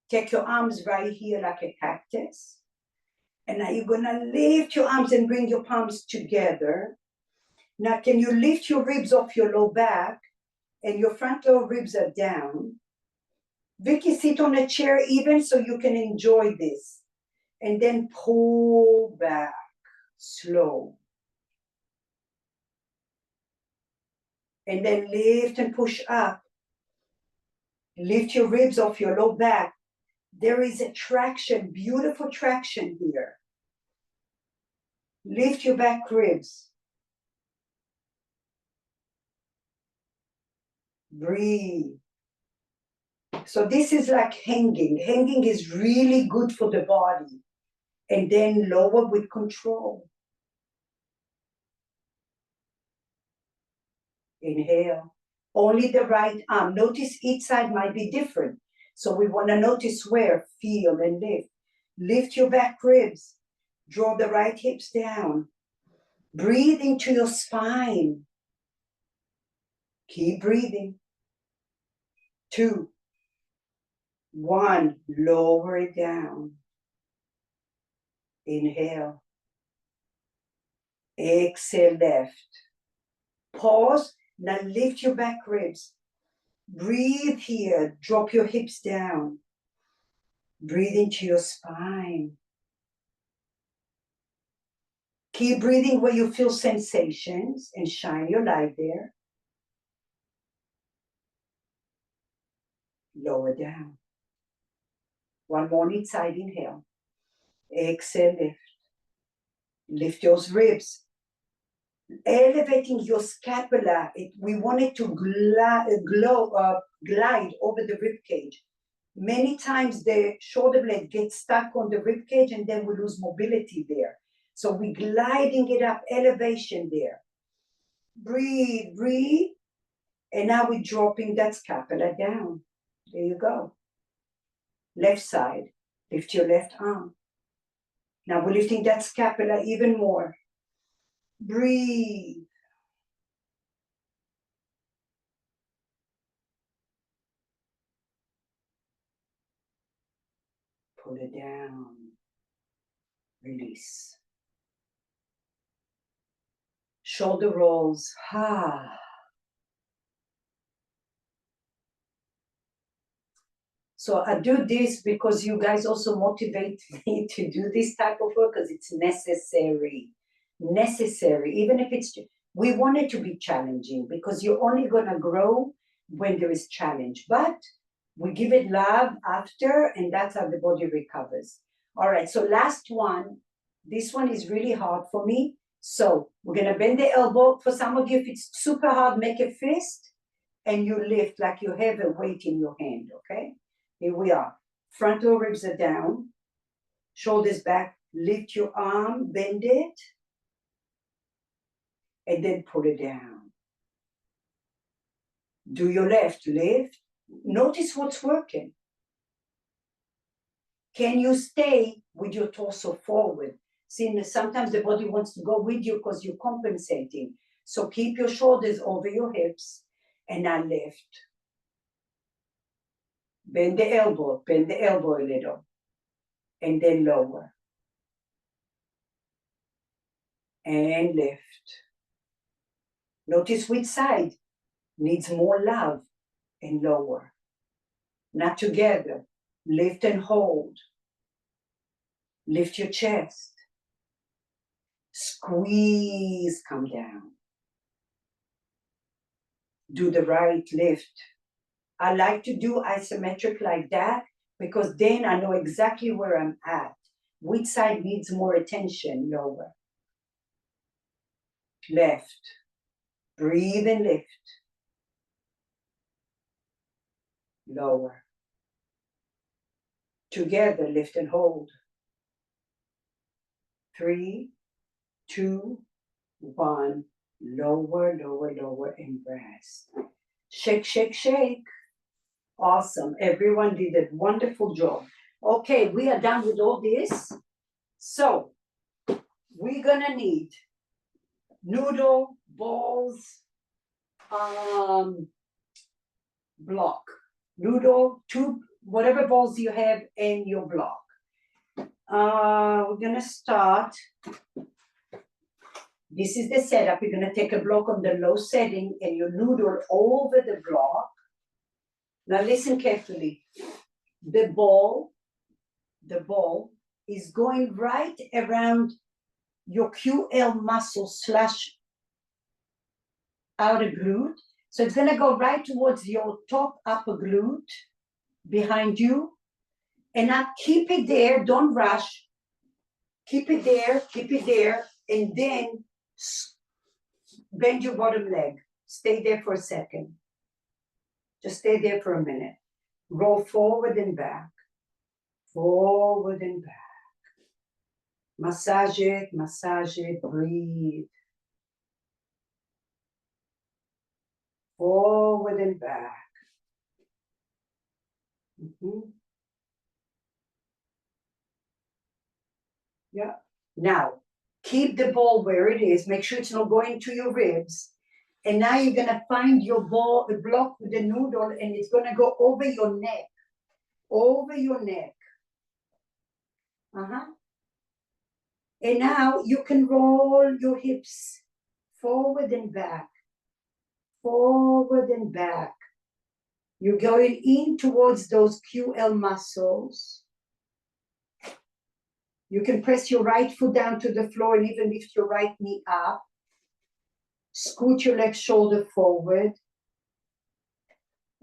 Take your arms right here like a cactus. And now you're gonna lift your arms and bring your palms together. Now, can you lift your ribs off your low back and your front lower ribs are down? Vicky, sit on a chair even so you can enjoy this. And then pull back, slow. And then lift and push up. Lift your ribs off your low back. There is a traction, beautiful traction here. Lift your back ribs. Breathe. So this is like hanging. Hanging is really good for the body. And then lower with control. Inhale. Only the right arm. Notice each side might be different. So we want to notice where, feel and lift. Lift your back ribs. Draw the right hips down. Breathe into your spine. Keep breathing. 2, 1, lower it down. Inhale. Exhale, left. Pause. Now lift your back ribs. Breathe here. Drop your hips down. Breathe into your spine. Keep breathing where you feel sensations and shine your light there. Lower down. One more each side. Inhale. Exhale, lift. Lift those ribs. Elevating your scapula. We want it to glide over the rib cage. Many times the shoulder blade gets stuck on the rib cage and then we lose mobility there. So we're gliding it up, elevation there. Breathe, breathe. And now we're dropping that scapula down. There you go. Left side. Lift your left arm. Now we're lifting that scapula even more. Breathe. Pull it down. Release. Shoulder rolls. Ha. So I do this because you guys also motivate me to do this type of work because it's necessary. Necessary. Even if it's, we want it to be challenging because you're only going to grow when there is challenge. But we give it love after, and that's how the body recovers. All right, so last one. This one is really hard for me. So we're going to bend the elbow. For some of you, if it's super hard, make a fist and you lift like you have a weight in your hand, okay? Here we are. Frontal ribs are down. Shoulders back. Lift your arm, bend it. And then pull it down. Do your left, lift. Notice what's working. Can you stay with your torso forward? See, sometimes the body wants to go with you because you're compensating. So keep your shoulders over your hips and now lift. Bend the elbow a little. And then lower. And lift. Notice which side needs more love and lower. Not together. Lift and hold. Lift your chest. Squeeze, come down. Do the right lift. I like to do isometric like that because then I know exactly where I'm at. Which side needs more attention? Lower. Left. Breathe and lift. Lower. Together, lift and hold. 3, 2, 1. Lower, lower, lower, and rest. Shake, shake, shake. Awesome. Everyone did a wonderful job. Okay, we are done with all this. So, we're gonna need noodle, balls, block. Noodle, two, whatever balls you have in your block. We're gonna start. This is the setup. You're gonna take a block on the low setting and you noodle over the block. Now listen carefully. The ball is going right around your QL muscle / outer glute. So it's gonna go right towards your top upper glute behind you. And now keep it there, don't rush. Keep it there, and then bend your bottom leg. Stay there for a second. Just stay there for a minute. Roll forward and back. Forward and back. Massage it, breathe. Forward and back. Yeah. Now, keep the ball where it is. Make sure it's not going to your ribs. And now you're going to find your ball, the block with the noodle, and it's going to go over your neck. Over your neck. And now you can roll your hips forward and back. Forward and back. You're going in towards those QL muscles. You can press your right foot down to the floor and even lift your right knee up. Scoot your left shoulder forward.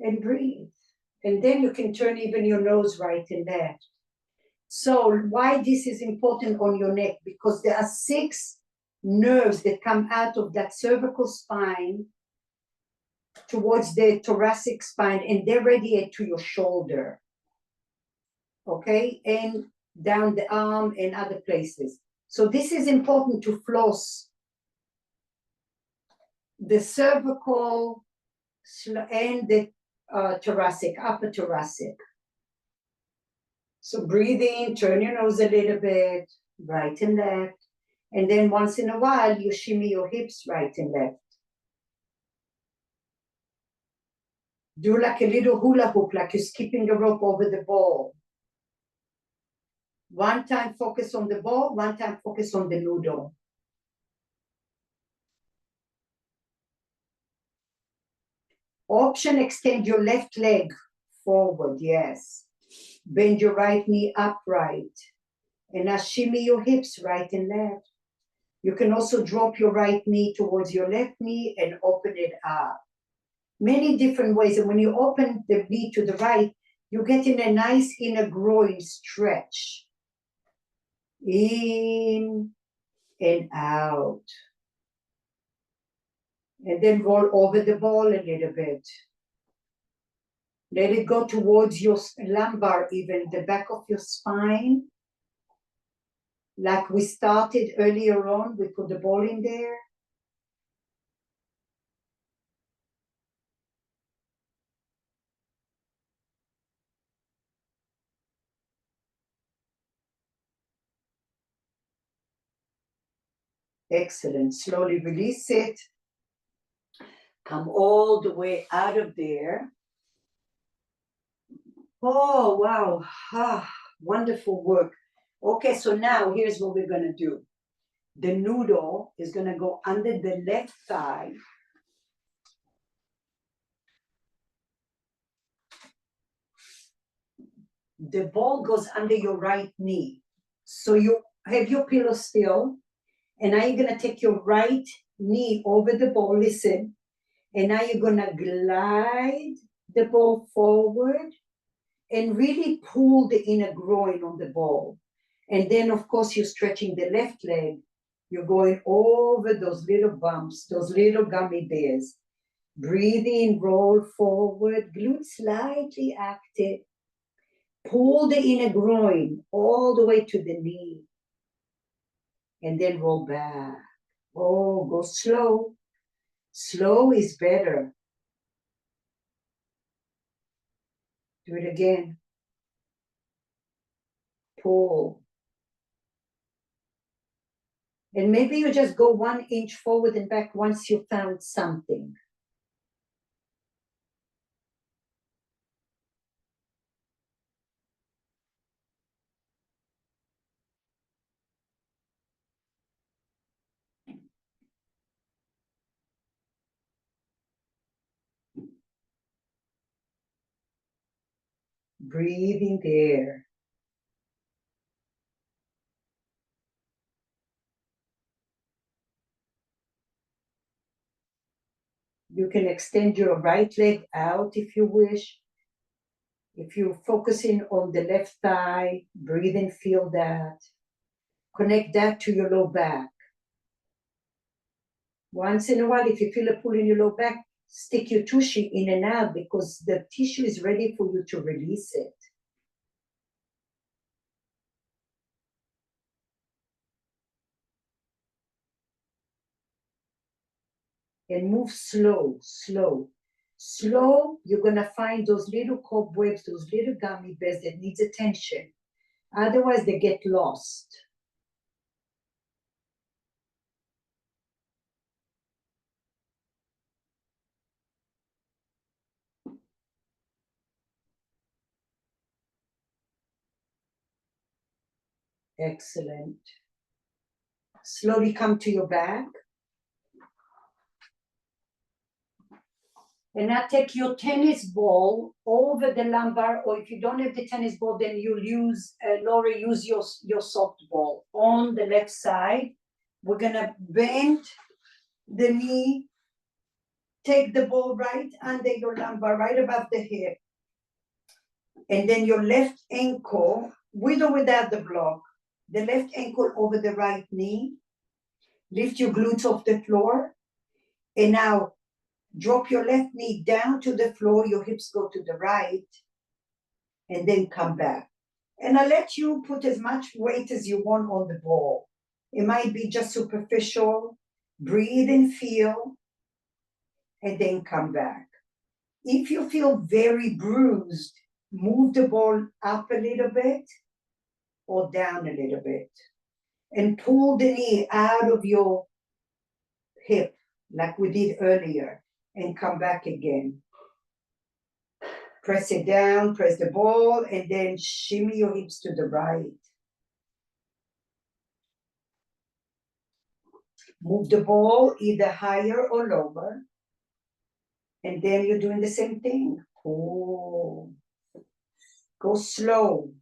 And breathe. And then you can turn even your nose right and left. So why this is important on your neck? Because there are 6 nerves that come out of that cervical spine towards the thoracic spine, and they radiate to your shoulder. Okay? And down the arm and other places. So this is important to floss the cervical and the thoracic, upper thoracic. So breathe in, turn your nose a little bit, right and left. And then once in a while, you shimmy your hips right and left. Do like a little hula hoop, like you're skipping a rope over the ball. One time focus on the ball, one time focus on the noodle. Option, extend your left leg forward, yes. Bend your right knee upright. And now shimmy your hips right and left. You can also drop your right knee towards your left knee and open it up. Many different ways. And when you open the knee to the right, you get in a nice inner groin stretch. In and out. And then roll over the ball a little bit. Let it go towards your lumbar, even the back of your spine. Like we started earlier on, we put the ball in there. Excellent. Slowly release it. Come all the way out of there. Oh, wow. Wonderful work. Okay, so now here's what we're going to do. The noodle is going to go under the left thigh. The ball goes under your right knee. So you have your pillow still. And now you're going to take your right knee over the ball. Listen. And now you're going to glide the ball forward and really pull the inner groin on the ball. And then, of course, you're stretching the left leg. You're going over those little bumps, those little gummy bears. Breathe in, roll forward, glutes slightly active. Pull the inner groin all the way to the knee. And then roll back. Oh, go slow. Slow is better. Do it again. Pull. And maybe you just go 1 inch forward and back once you found something. Breathing there. You can extend your right leg out if you wish. If you're focusing on the left thigh, breathe and feel that. Connect that to your low back. Once in a while, if you feel a pull in your low back, stick your tushy in and out because the tissue is ready for you to release it. And move slow, slow. Slow, you're gonna find those little cobwebs, those little gummy bears that needs attention. Otherwise, they get lost. Excellent. Slowly come to your back. And now take your tennis ball over the lumbar, or if you don't have the tennis ball, then you'll use, Laura, use your softball on the left side. We're gonna bend the knee, take the ball right under your lumbar, right above the hip. And then your left ankle, with or without the block, the left ankle over the right knee. Lift your glutes off the floor. And now drop your left knee down to the floor, your hips go to the right, and then come back. And I'll let you put as much weight as you want on the ball. It might be just superficial. Breathe and feel, and then come back. If you feel very bruised, move the ball up a little bit or down a little bit. And pull the knee out of your hip, like we did earlier, and come back again. Press it down, press the ball, and then shimmy your hips to the right. Move the ball either higher or lower. And then you're doing the same thing. Oh. Go slow.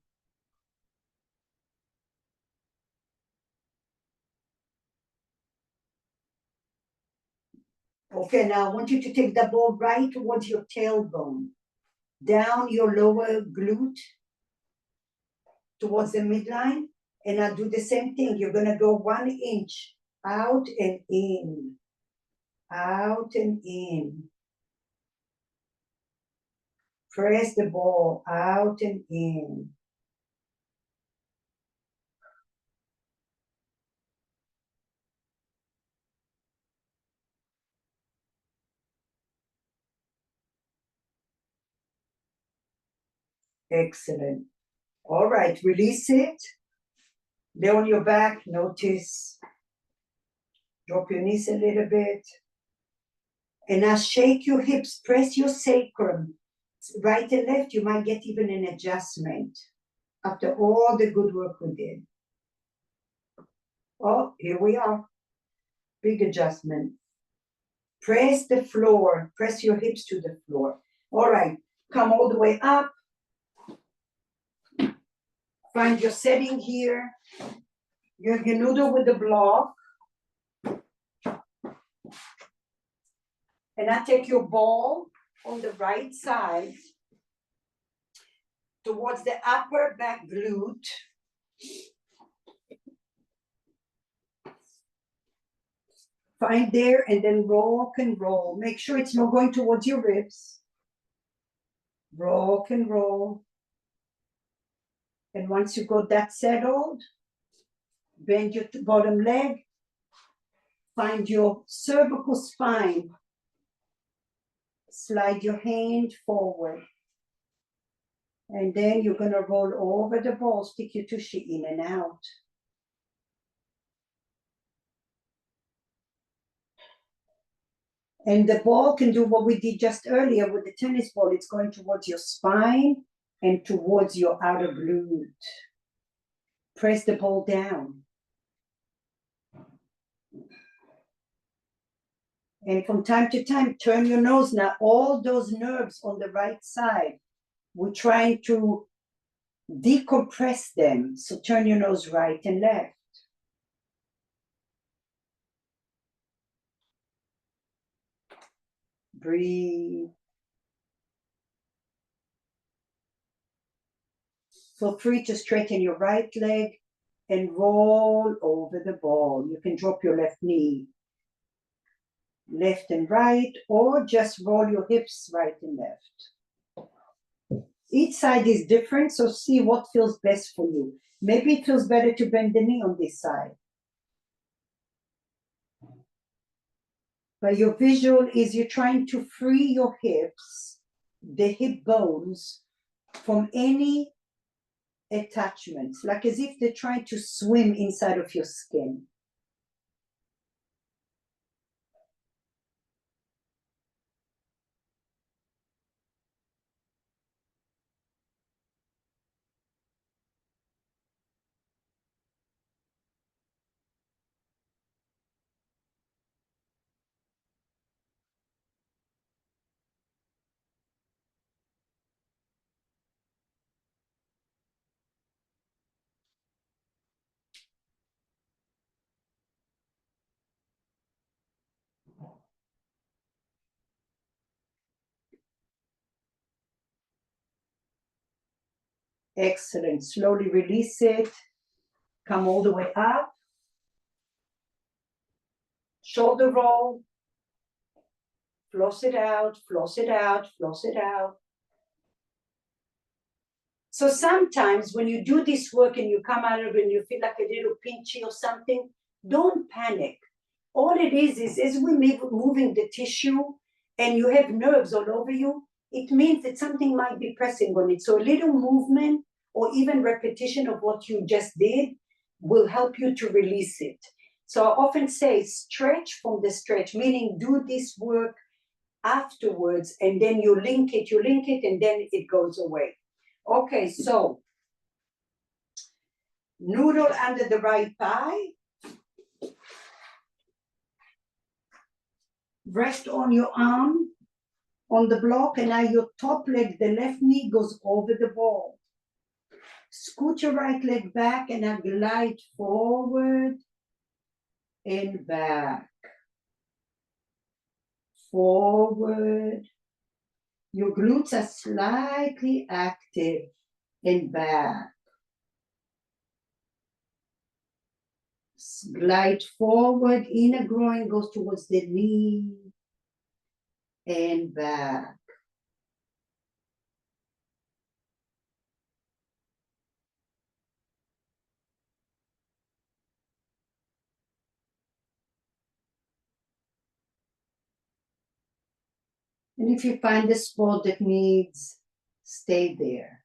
Okay, now I want you to take the ball right towards your tailbone. Down your lower glute towards the midline. And I'll do the same thing. You're gonna go 1 inch out and in. Out and in. Press the ball out and in. Excellent. All right, release it. Lay on your back, notice. Drop your knees a little bit. And now shake your hips, press your sacrum. Right and left, you might get even an adjustment after all the good work we did. Oh, here we are. Big adjustment. Press the floor, press your hips to the floor. All right, come all the way up. Find your setting here. Your noodle with the block. And now take your ball on the right side towards the upper back glute. Find there and then rock and roll. Make sure it's not going towards your ribs. Rock and roll. And once you got that settled, bend your bottom leg. Find your cervical spine. Slide your hand forward. And then you're going to roll over the ball, stick your tushy in and out. And the ball can do what we did just earlier with the tennis ball. It's going towards your spine and towards your outer glute. Press the ball down. And from time to time, turn your nose. Now, all those nerves on the right side, we're trying to decompress them. So turn your nose right and left. Breathe. Feel free to straighten your right leg and roll over the ball. You can drop your left knee, left and right, or just roll your hips right and left. Each side is different, so see what feels best for you. Maybe it feels better to bend the knee on this side. But your visual is you're trying to free your hips, the hip bones, from any attachments, like as if they're trying to swim inside of your skin. Excellent. Slowly release it. Come all the way up. Shoulder roll. Floss it out, floss it out, floss it out. So sometimes when you do this work and you come out of it and you feel like a little pinchy or something, don't panic. All it is as we're moving the tissue and you have nerves all over you, it means that something might be pressing on it. So a little movement or even repetition of what you just did will help you to release it. So I often say stretch from the stretch, meaning do this work afterwards, and then you link it, and then it goes away. Okay, so noodle under the right thigh. Rest on your arm on the block, and now your top leg, the left knee, goes over the ball. Scoot your right leg back and now glide forward and back. Forward. Your glutes are slightly active and back. Glide forward, inner groin goes towards the knee and back. And if you find a spot that needs, stay there.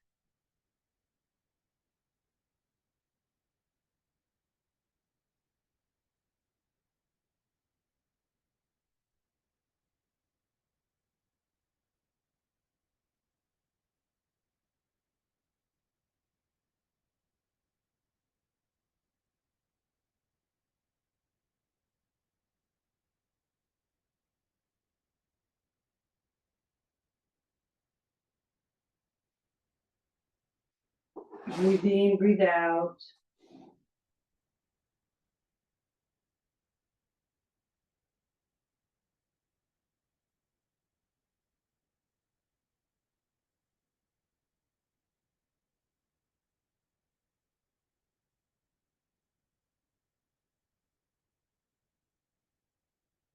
Breathe in, breathe out.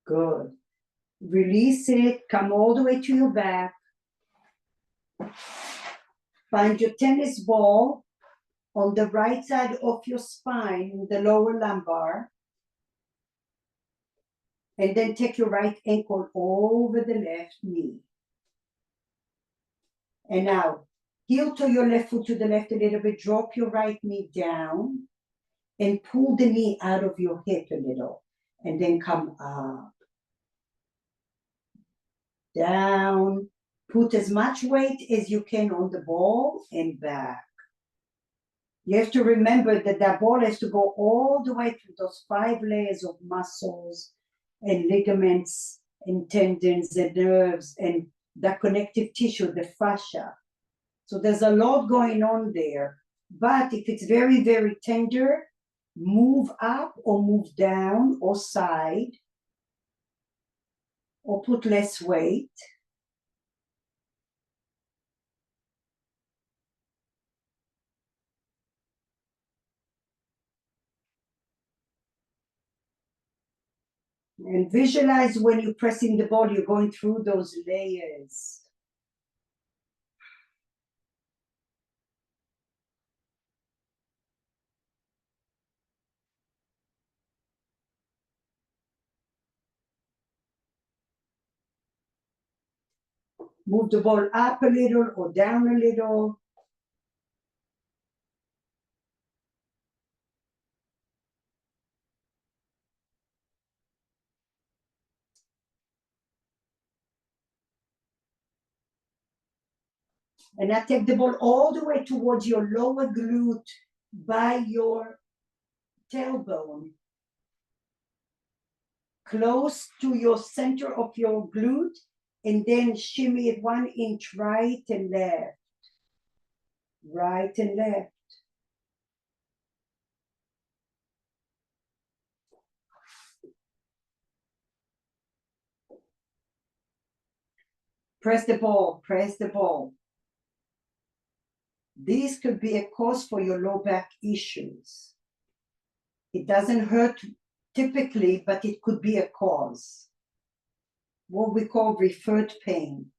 Good. Release it, come all the way to your back. Find your tennis ball on the right side of your spine, the lower lumbar. And then take your right ankle over the left knee. And now, heel to your left foot to the left a little bit. Drop your right knee down and pull the knee out of your hip a little. And then come up. Down. Put as much weight as you can on the ball and back. You have to remember that that ball has to go all the way through those 5 layers of muscles and ligaments and tendons and nerves and the connective tissue, the fascia. So there's a lot going on there. But if it's very, very tender, move up or move down or side. or put less weight. And visualize when you're pressing the ball, you're going through those layers. Move the ball up a little or down a little. And I take the ball all the way towards your lower glute by your tailbone, close to your center of your glute, and then shimmy it 1 inch right and left, right and left. Press the ball, press the ball. This could be a cause for your low back issues. It doesn't hurt typically, but it could be a cause. What we call referred pain.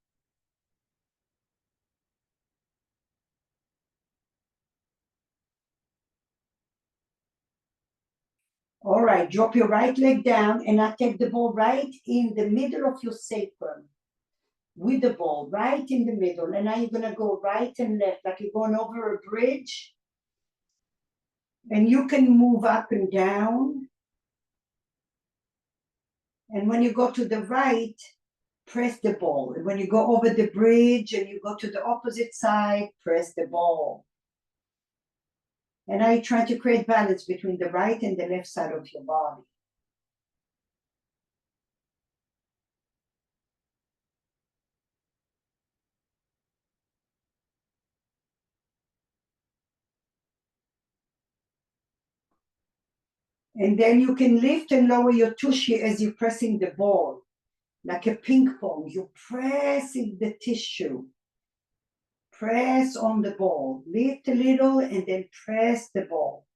All right, drop your right leg down, and I take the ball right in the middle of your sacrum. With the ball right in the middle, and now you're gonna go right and left like you're going over a bridge, and you can move up and down. And when you go to the right, press the ball. And when you go over the bridge and you go to the opposite side, press the ball. And I try to create balance between the right and the left side of your body. And then you can lift and lower your tushy as you're pressing the ball, like a ping pong. You're pressing the tissue. Press on the ball. Lift a little and then press the ball.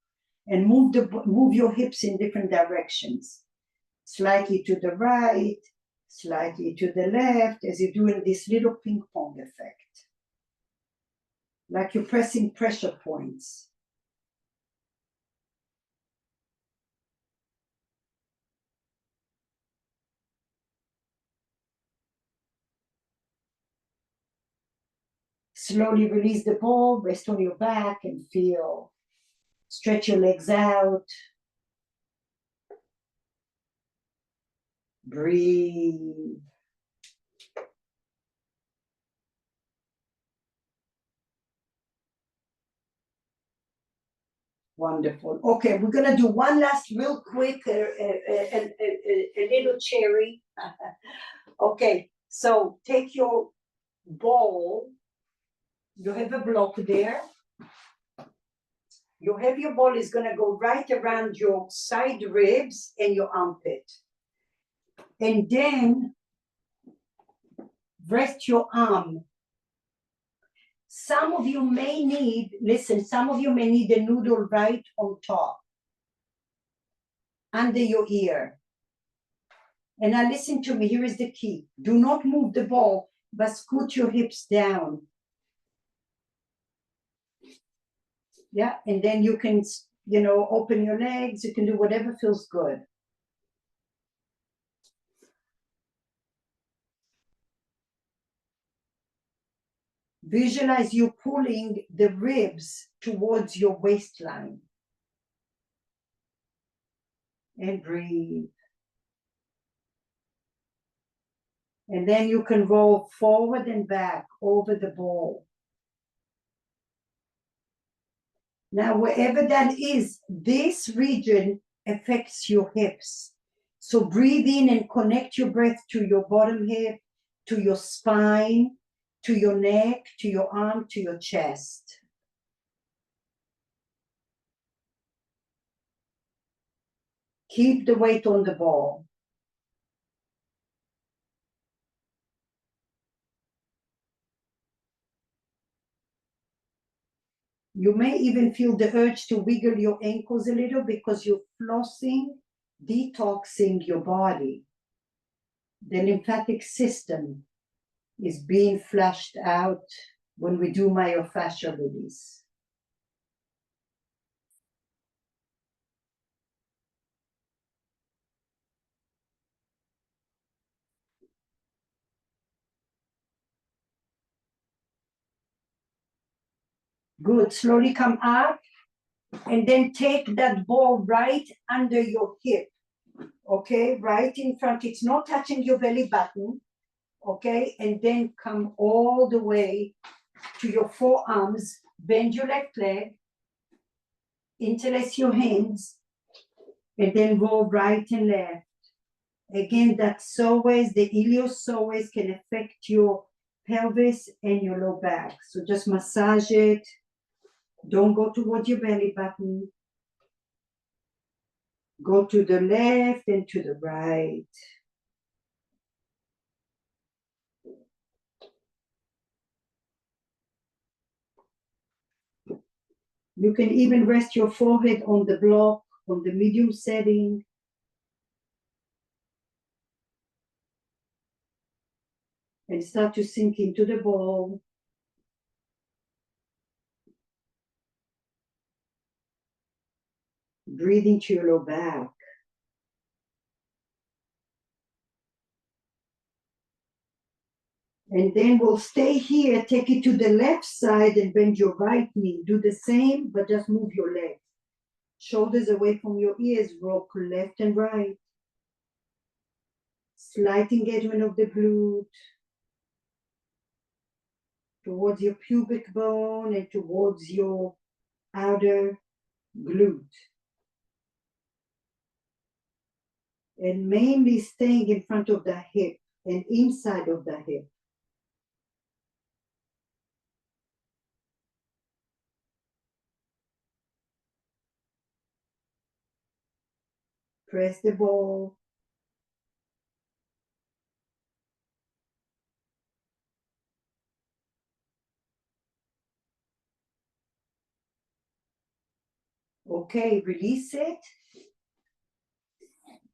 And move your hips in different directions. Slightly to the right, slightly to the left, as you're doing this little ping pong effect. Like you're pressing pressure points. Slowly release the ball, rest on your back and feel. Stretch your legs out. Breathe. Wonderful. Okay, we're gonna do one last real quick, a little cherry. Okay, so take your ball. You have a block there. Your heavier ball is gonna go right around your side ribs and your armpit. And then rest your arm. Some of you may need, listen, some of you may need a noodle right on top, under your ear. And now listen to me, here is the key. Do not move the ball, but scoot your hips down. Yeah, and then you can, open your legs. You can do whatever feels good. Visualize you pulling the ribs towards your waistline. And breathe. And then you can roll forward and back over the ball. Now, wherever that is, this region affects your hips. So breathe in and connect your breath to your bottom hip, to your spine, to your neck, to your arm, to your chest. Keep the weight on the ball. You may even feel the urge to wiggle your ankles a little because you're flossing, detoxing your body. The lymphatic system is being flushed out when we do myofascial release. Good. Slowly come up and then take that ball right under your hip. Okay, right in front. It's not touching your belly button. Okay, and then come all the way to your forearms. Bend your left leg. Interlace your hands. And then roll right and left. Again, that psoas, the iliopsoas can affect your pelvis and your low back. So just massage it. Don't go towards your belly button. Go to the left and to the right. You can even rest your forehead on the block, on the medium setting. And start to sink into the ball. Breathe into your low back. And then we'll stay here, take it to the left side and bend your right knee. Do the same, but just move your legs. Shoulders away from your ears, rock left and right. Slight engagement of the glute towards your pubic bone and towards your outer glute. And mainly staying in front of the hip and inside of the hip. Press the ball. Okay, release it.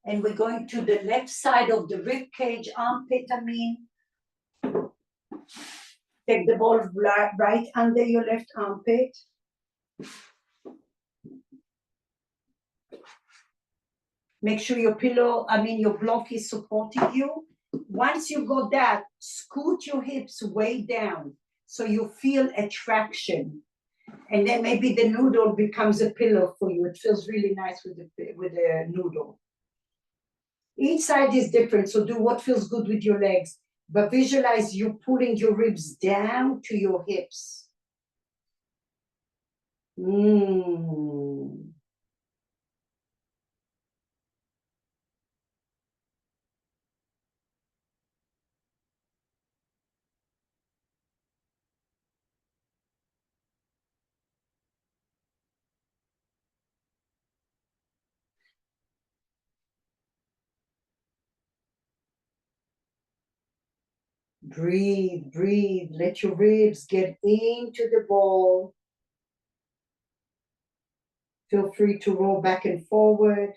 And we're going to the left side of the rib cage, armpit, Take the ball right under your left armpit. Make sure your your block is supporting you. Once you got that, scoot your hips way down so you feel a traction. And then maybe the noodle becomes a pillow for you. It feels really nice with the noodle. Each side is different, so do what feels good with your legs. But visualize you pulling your ribs down to your hips. Breathe, breathe. Let your ribs get into the ball. Feel free to roll back and forward.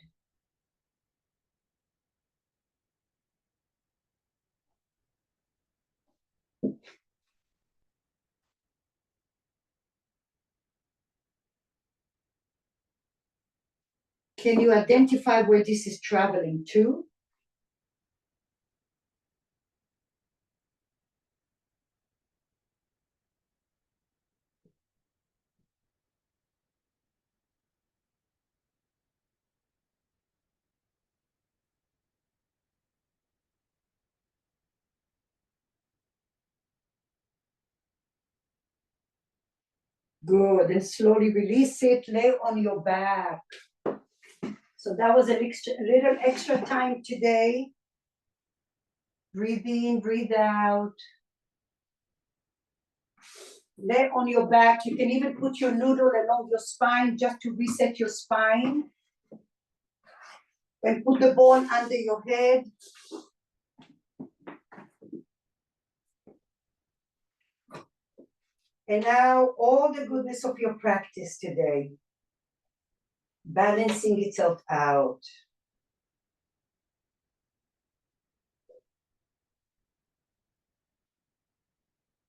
Can you identify where this is traveling to? Good, and slowly release it, lay on your back. So that was a little extra time today. Breathe in, breathe out. Lay on your back. You can even put your noodle along your spine just to reset your spine. And put the ball under your head. And now all the goodness of your practice today, balancing itself out.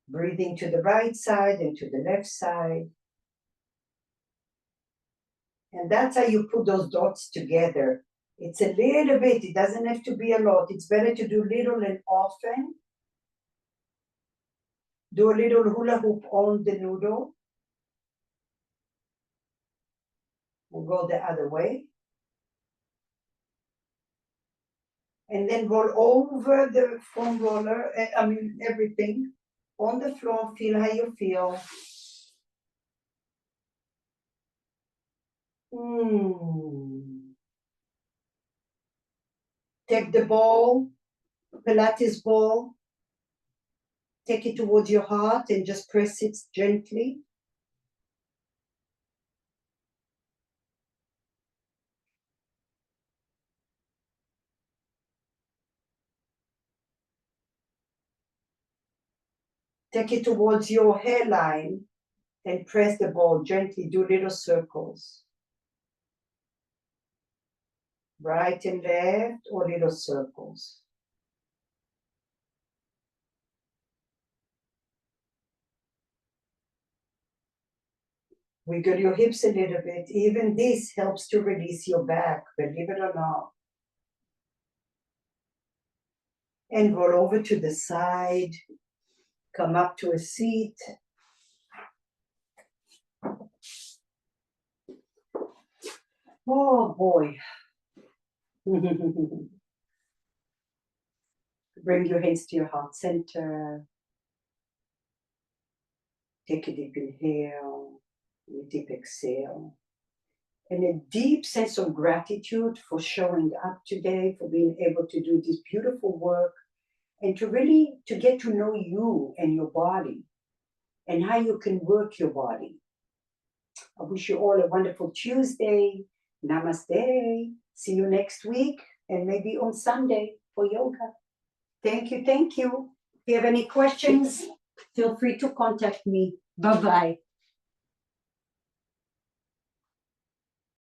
Breathing to the right side and to the left side. And that's how you put those dots together. It's a little bit, it doesn't have to be a lot. It's better to do little and often. Do a little hula hoop on the noodle. We'll go the other way. And then roll over the foam roller, everything on the floor. Feel how you feel. Take the ball, Pilates ball, take it towards your heart and just press it gently. Take it towards your hairline and press the ball gently. Do little circles. Right and left, or little circles. Wiggle your hips a little bit. Even this helps to release your back, believe it or not. And roll over to the side. Come up to a seat. Oh boy. Bring your hands to your heart center. Take a deep inhale, a deep exhale. And a deep sense of gratitude for showing up today, for being able to do this beautiful work, and to get to know you and your body and how you can work your body. I wish you all a wonderful Tuesday. Namaste. See you next week and maybe on Sunday for yoga. Thank you, thank you. If you have any questions, feel free to contact me. Bye-bye.